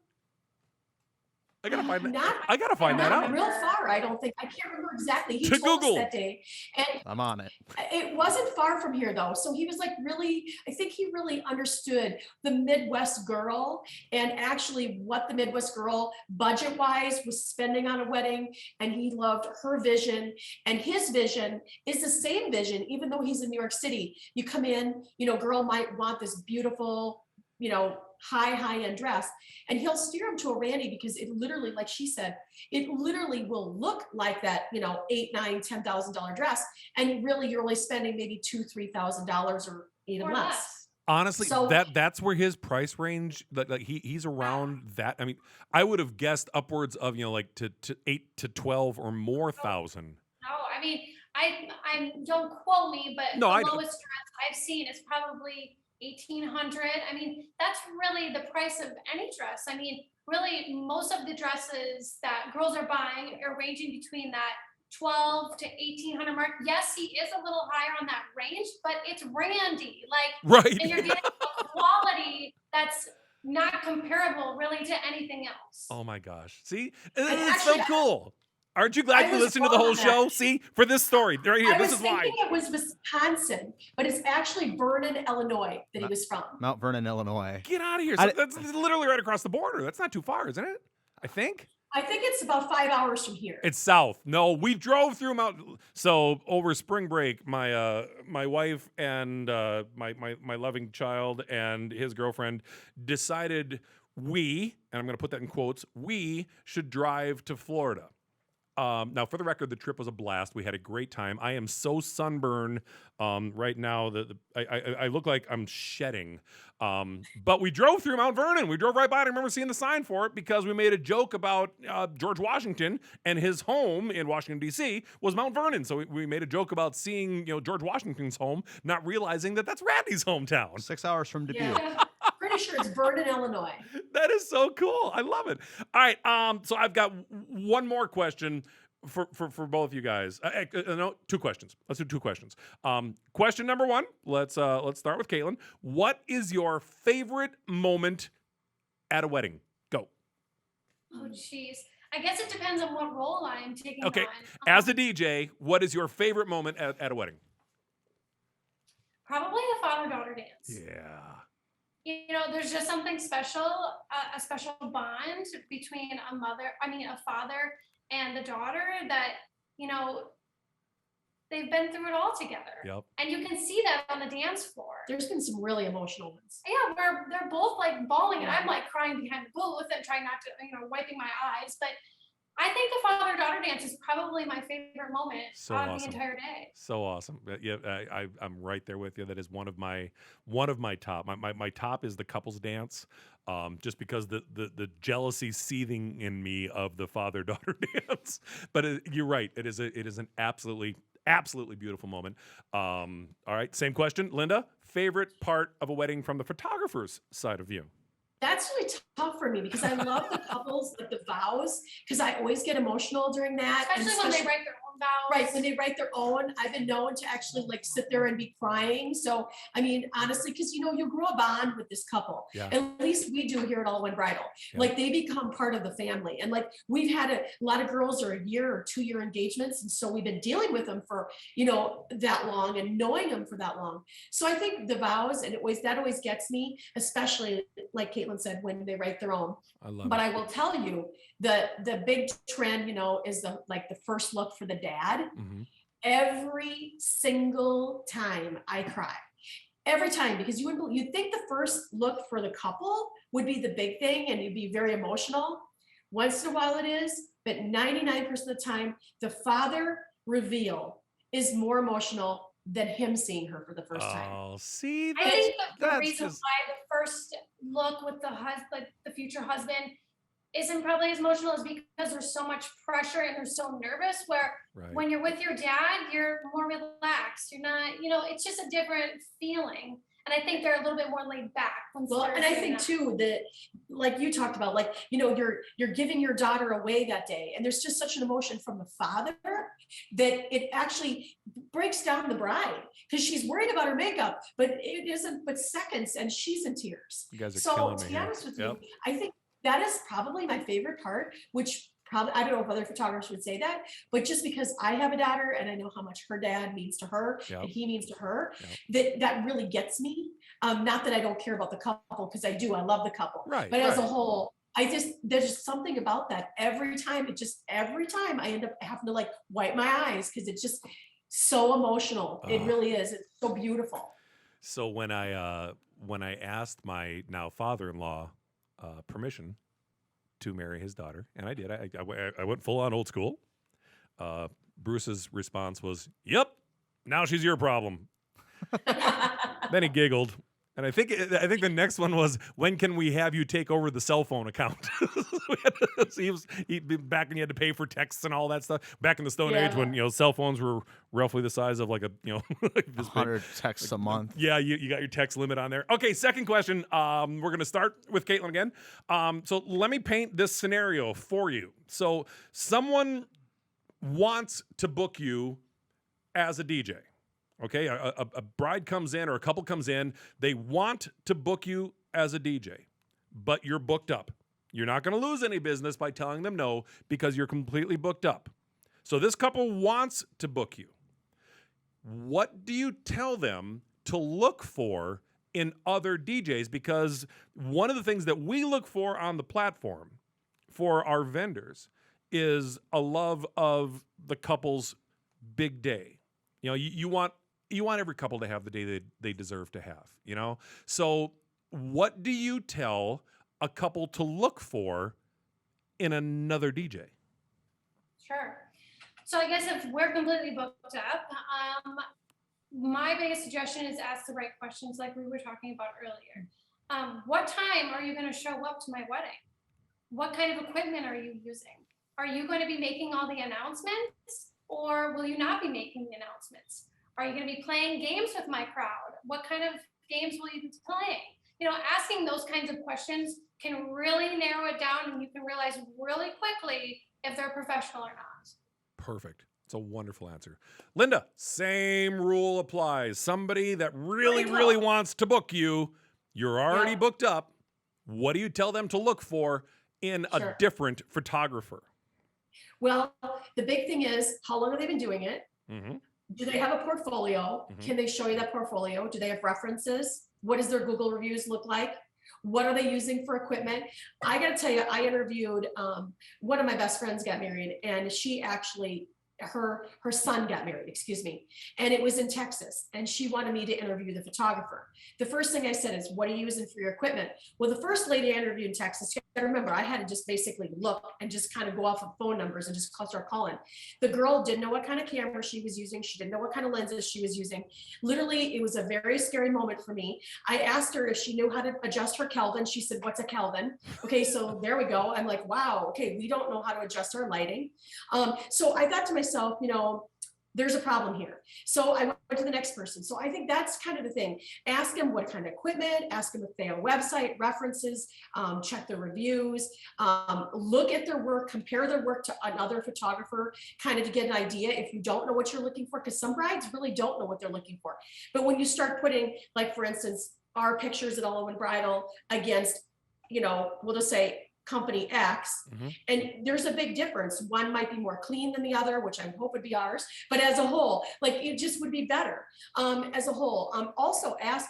I gotta find that. Not- I gotta find that Not out. real far, I don't think. I can't remember exactly. He To told Google. us that day. And I'm on it. it wasn't far from here though. So he was like really, I think he really understood the Midwest girl and actually what the Midwest girl budget wise was spending on a wedding. And he loved her vision, and his vision is the same vision, even though he's in New York City. You come in, you know, girl might want this beautiful, you know, high end dress, and he'll steer him to a Randy because it literally, like she said, it literally will look like that, you know, $8,000, $9,000, $10,000 dress, and really you're only spending maybe $2,000, $3,000 or even Or less. less. Honestly, So- that's where his price range, like he's around that. I mean, I would have guessed upwards of, you know, like to 8 to 12 or more thousand. No, I mean, I don't quote me, but No, the I know. lowest dress I've seen is probably 1,800. I mean, that's really the price of any dress. I mean, really, most of the dresses that girls are buying are ranging between that 12 to 1,800 mark. Yes, he is a little higher on that range, but it's Randy. Like, Right. and you're getting a quality that's not comparable really to anything else. Oh my gosh. See? And It's so actually, cool. Aren't you glad I you was listened to the whole wrong on that. show? See? For this story right here. I This was is why. thinking it was Wisconsin, but it's actually Vernon, Illinois that he was from. Mount Vernon, Illinois. Get out of here. I- That's literally right across the border. That's not too far, isn't it? I think. I think it's about 5 hours from here. It's south. No, we drove through So over spring break, my wife and my loving child and his girlfriend decided and I'm going to put that in quotes, we should drive to Florida. Now, for the record, the trip was a blast. We had a great time. I am so sunburned right now that I look like I'm shedding. But we drove through Mount Vernon. We drove right by it. I remember seeing the sign for it because we made a joke about George Washington, and his home in Washington, D.C. was Mount Vernon. So we made a joke about seeing, you know, George Washington's home, not realizing that that's Randy's hometown. 6 hours from Dubuque. Yeah. Pretty sure it's Vernon, Illinois. That is so cool. I love it. All right. So I've got one more question for both you guys. No, 2 questions. Let's do 2 questions. Question number 1. Let's start with Katelyn. What is your favorite moment at a wedding? Go. Oh, jeez. I guess it depends on what role I'm taking Okay. on. As a DJ, what is your favorite moment at a wedding? Probably the father-daughter dance. Yeah. You know, there's just something special, a special bond between a father and the daughter that, you know, they've been through it all together. Yep. And you can see that on the dance floor. There's been some really emotional ones. Yeah, where they're both like bawling and I'm like crying behind the booth and trying not to, you know, wiping my eyes. But I think the father-daughter dance is probably my favorite moment So on awesome. the entire day. So awesome. Yeah, I'm right there with you. That is one of my top. My top is the couples dance. Just because the jealousy seething in me of the father-daughter dance. But you're right. It is an absolutely beautiful moment. All right, same question, Linda. Favorite part of a wedding from the photographer's side of view? That's really tough for me because I love the couples, like the vows, because I always get emotional during that. and Especially when they write their own vows. Right, when they write their own, I've been known to actually like sit there and be crying. So, I mean, honestly, because you know, you grow a bond with this couple. Yeah. At least we do here at All In One Bridal. Yeah. Like they become part of the family. And like we've had a lot of girls are 1 year or 2 year engagements. And so we've been dealing with them for, you know, that long and knowing them for that long. So I think the vows, and that always gets me, especially like Katelyn said, when they write their own. I love But it. I will tell you, the big trend, you know, is the first look for the dad. Mhm. Every single time I cry. every time, because you'd think the first look for the couple would be the big thing and you'd be very emotional. Once in a while it is, but 99% of the time, the father reveal is more emotional than him seeing her for the first time. Oh, see, I think the that's reason just why the first look with the husband, the future husband, isn't probably as emotional is because there's so much pressure and they're so nervous. Where right. when you're with your dad, you're more relaxed. You're not, it's just a different feeling. And I think they're a little bit more laid back. Well, and I think too that, like you talked about, like, you're giving your daughter away that day, and there's just such an emotion from the father that it actually breaks down the bride because she's worried about her makeup, but it isn't but seconds, and she's in tears. You guys are So killing me to be here. honest with Yep. you, I think that is probably my favorite part, which probably, I don't know if other photographers would say that, but just because I have a daughter and I know how much her dad means to her Yep. and he means to her, Yep. that really gets me. Not that I don't care about the couple, because I do, I love the couple. Right, But as a right. whole, there's just something about that. Every time I end up having to like wipe my eyes because it's just so emotional. It really is. It's so beautiful. So when I asked my now father-in-law permission to marry his daughter, and I did, I went full on old school. Bruce's response was, "Yep, now she's your problem." Then he giggled, and I think the next one was, "When can we have you take over the cell phone account?" He'd been back when you had to pay for texts and all that stuff. Back in the Stone Age when cell phones were roughly the size of like a like this big. 100 texts a month. Yeah, you got your text limit on there. Okay, second question. We're gonna start with Katelyn again. So let me paint this scenario for you. So someone wants to book you as a DJ. Okay, a bride comes in or a couple comes in. They want to book you as a DJ, but you're booked up. You're not going to lose any business by telling them no because you're completely booked up. So this couple wants to book you. What do you tell them to look for in other DJs? Because one of the things that we look for on the platform for our vendors is a love of the couple's big day. You want every couple to have the day they deserve to have, So what do you tell a couple to look for in another DJ? Sure. So I guess if we're completely booked up, my biggest suggestion is ask the right questions like we were talking about earlier. What time are you going to show up to my wedding? What kind of equipment are you using? Are you going to be making all the announcements, or will you not be making the announcements? Are you going to be playing games with my crowd? What kind of games will you be playing? Asking those kinds of questions can really narrow it down, and you can realize really quickly if they're professional or not. Perfect. It's a wonderful answer. Linda, same rule applies. Somebody that really wants to book you, you're already booked up. What do you tell them to look for in a different photographer? Well, the big thing is, how long have they been doing it? Mm-hmm. Do they have a portfolio? Mm-hmm. Can they show you that portfolio? Do they have references? What does their Google reviews look like? What are they using for equipment? I got to tell you, I interviewed one of my best friends got married, and she actually, her son got married, excuse me, and it was in Texas, and she wanted me to interview the photographer. The first thing I said is, what are you using for your equipment? Well, the first lady I interviewed in Texas, I remember I had to just basically look and just kind of go off of phone numbers and just start calling. The girl didn't know what kind of camera she was using. She didn't know what kind of lenses she was using. Literally, it was a very scary moment for me. I asked her if she knew how to adjust her Kelvin. She said, what's a Kelvin? Okay, so there we go. I'm like, wow, okay, we don't know how to adjust our lighting. So I thought to myself, there's a problem here. So I went to the next person. So I think that's kind of the thing. Ask them what kind of equipment, ask them if they have a website, references, check their reviews, look at their work, compare their work to another photographer, kind of to get an idea if you don't know what you're looking for, because some brides really don't know what they're looking for. But when you start putting, like, for instance, our pictures at All In One Bridal against, we'll just say company X, and there's a big difference. One might be more clean than the other, which I hope would be ours, but as a whole, like, it just would be better as a whole. Also ask,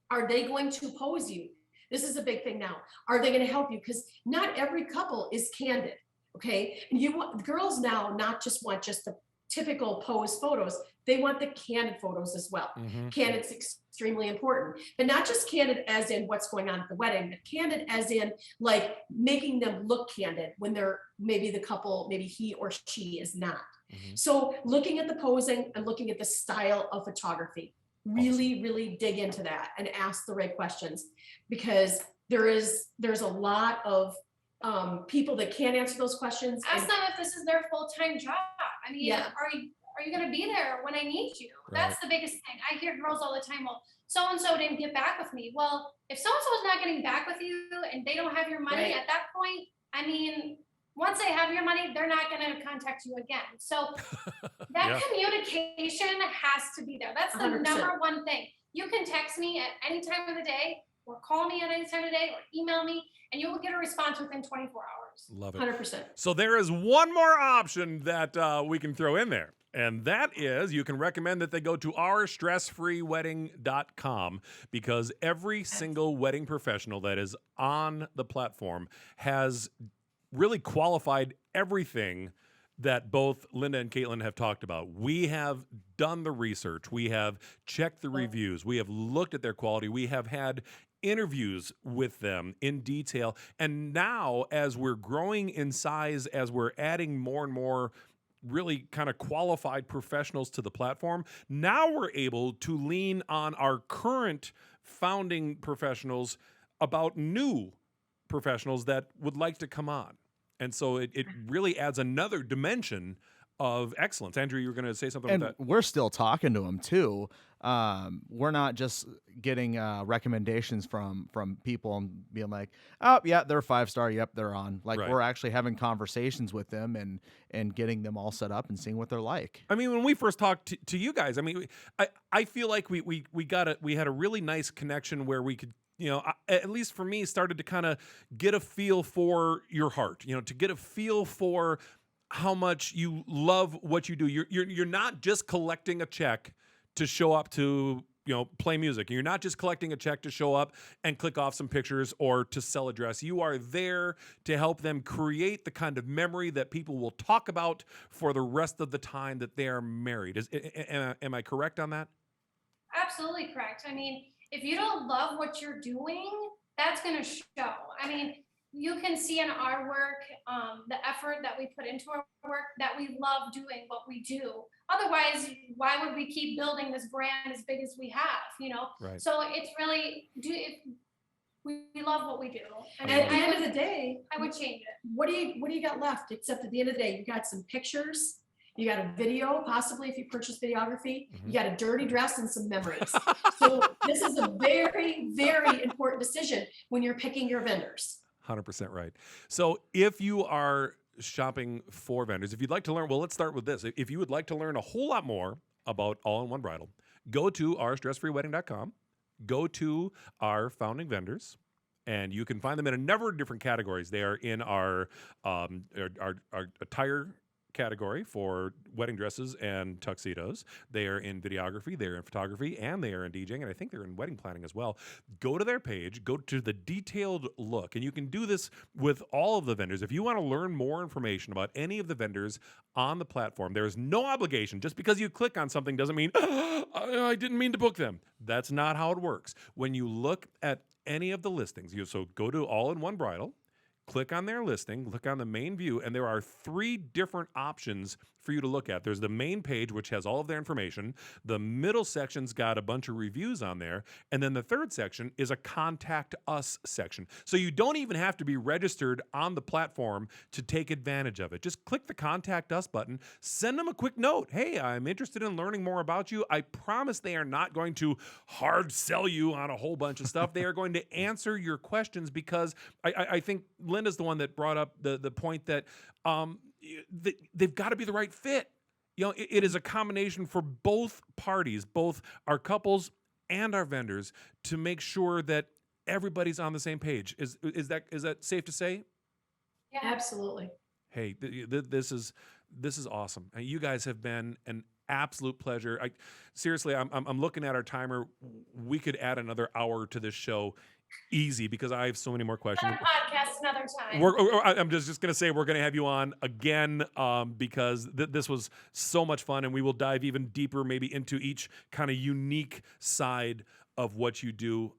are they going to pose you? This is a big thing now. Are they going to help you? Because not every couple is candid. Okay. And girls now not just want just the typical pose photos. They want the candid photos as well. Candid's extremely important, but not just candid as in what's going on at the wedding, but candid as in like making them look candid when they're maybe the couple, maybe he or she is not. So looking at the posing and looking at the style of photography, really dig into that and ask the right questions, because there's a lot of people that can't answer those questions. Ask them if this is their full-time job. I mean, are you going to be there when I need you? Right. That's the biggest thing. I hear girls all the time, well, so-and-so didn't get back with me. Well, if so-and-so is not getting back with you and they don't have your money at that point, I mean, once they have your money, they're not going to contact you again. So that communication has to be there. That's the 100%. number one thing. You can text me at any time of the day or call me at any time of the day or email me, and you will get a response within 24 hours. Love it. 100%. So there is one more option that we can throw in there. And that is, you can recommend that they go to ourstressfreewedding.com, because every single wedding professional that is on the platform has really qualified everything that both Linda and Katelyn have talked about. We have done the research. We have checked the reviews. We have looked at their quality. We have had interviews with them in detail. And now, as we're growing in size, as we're adding more and more really kind of qualified professionals to the platform, now we're able to lean on our current founding professionals about new professionals that would like to come on. And so it really adds another dimension of excellence. Andrew, you were going to say something And about that? we're still talking to them too. We're not just getting recommendations from people and being like, oh yeah, they're 5-star. Yep, they're on. Like Right. we're actually having conversations with them and getting them all set up and seeing what they're like. I mean, when we first talked to you guys, I mean, I feel like we had a really nice connection where we could, at least for me, started to kind of get a feel for your heart, to get a feel for how much you love what you do. You're not just collecting a check to show up to, play music. You're not just collecting a check to show up and click off some pictures or to sell a dress. You are there to help them create the kind of memory that people will talk about for the rest of the time that they are married. Am I correct on that? Absolutely correct. I mean, if you don't love what you're doing, that's going to show. I mean, you can see in our work the effort that we put into our work, that we love doing what we do. Otherwise, why would we keep building this brand as big as we have, Right. So it's really, we love what we do. And At the I end of would, the day, I would change it. what do you got left? Except at the end of the day, you got some pictures, you got a video, possibly if you purchase videography, you got a dirty dress and some memories. So this is a very, very important decision when you're picking your vendors. 100% right. So if you are shopping for vendors, if you'd like to learn, well, let's start with this. If you would like to learn a whole lot more about All In One Bridal, go to ourstressfreewedding.com, go to our founding vendors, and you can find them in a number of different categories. They are in our attire category for wedding dresses and tuxedos. They are in videography, they're in photography, and they are in DJing, and I think they're in wedding planning as well. Go to their page, go to the detailed look, and you can do this with all of the vendors. If you want to learn more information about any of the vendors on the platform, there is no obligation. Just because you click on something doesn't mean, I didn't mean to book them. That's not how it works. When you look at any of the listings, so go to All In One Bridal, click on their listing, look on the main view, and there are 3 different options for you to look at. There's the main page, which has all of their information. The middle section's got a bunch of reviews on there. And then the third section is a contact us section. So you don't even have to be registered on the platform to take advantage of it. Just click the contact us button, send them a quick note. Hey, I'm interested in learning more about you. I promise they are not going to hard sell you on a whole bunch of stuff. They are going to answer your questions, because I think Linda's the one that brought up the point that they've got to be the right fit. It is a combination for both parties, both our couples and our vendors, to make sure that everybody's on the same page. Is that safe to say? Yeah. Absolutely. Hey, this is awesome. You guys have been an absolute pleasure. Seriously, I'm looking at our timer. We could add another hour to this show easy because I have so many more questions. Another podcast another time. I'm just going to say we're going to have you on again because this was so much fun, and we will dive even deeper maybe into each kind of unique side of what you do.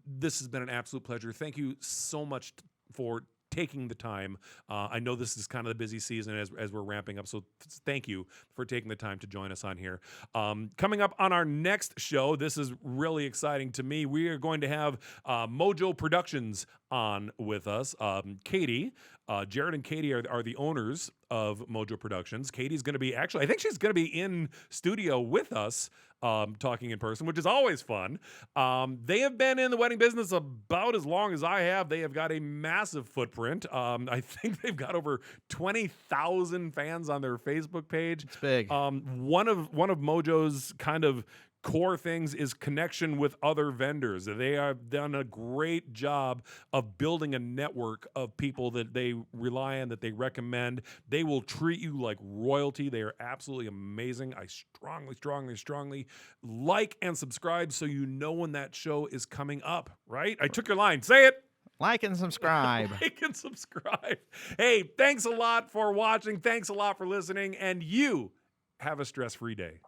This has been an absolute pleasure. Thank you so much for taking the time. I know this is kind of the busy season as we're ramping up, so thank you for taking the time to join us on here. Coming up on our next show, this is really exciting to me. We are going to have Mojo Productions on with us. Katie, Jared and Katie are the owners of Mojo Productions. Katie's going to be I think she's going to be in studio with us talking in person, which is always fun. They have been in the wedding business about as long as I have. They have got a massive footprint. I think they've got over 20,000 fans on their Facebook page. It's big. One of Mojo's kind of core things is connection with other vendors. They have done a great job of building a network of people that they rely on, that they recommend. They will treat you like royalty. They are absolutely amazing. I strongly like and subscribe so you know when that show is coming up, right? I took your line. Say it. Like and subscribe. Like and subscribe. Hey, thanks a lot for watching. Thanks a lot for listening. And you have a stress-free day.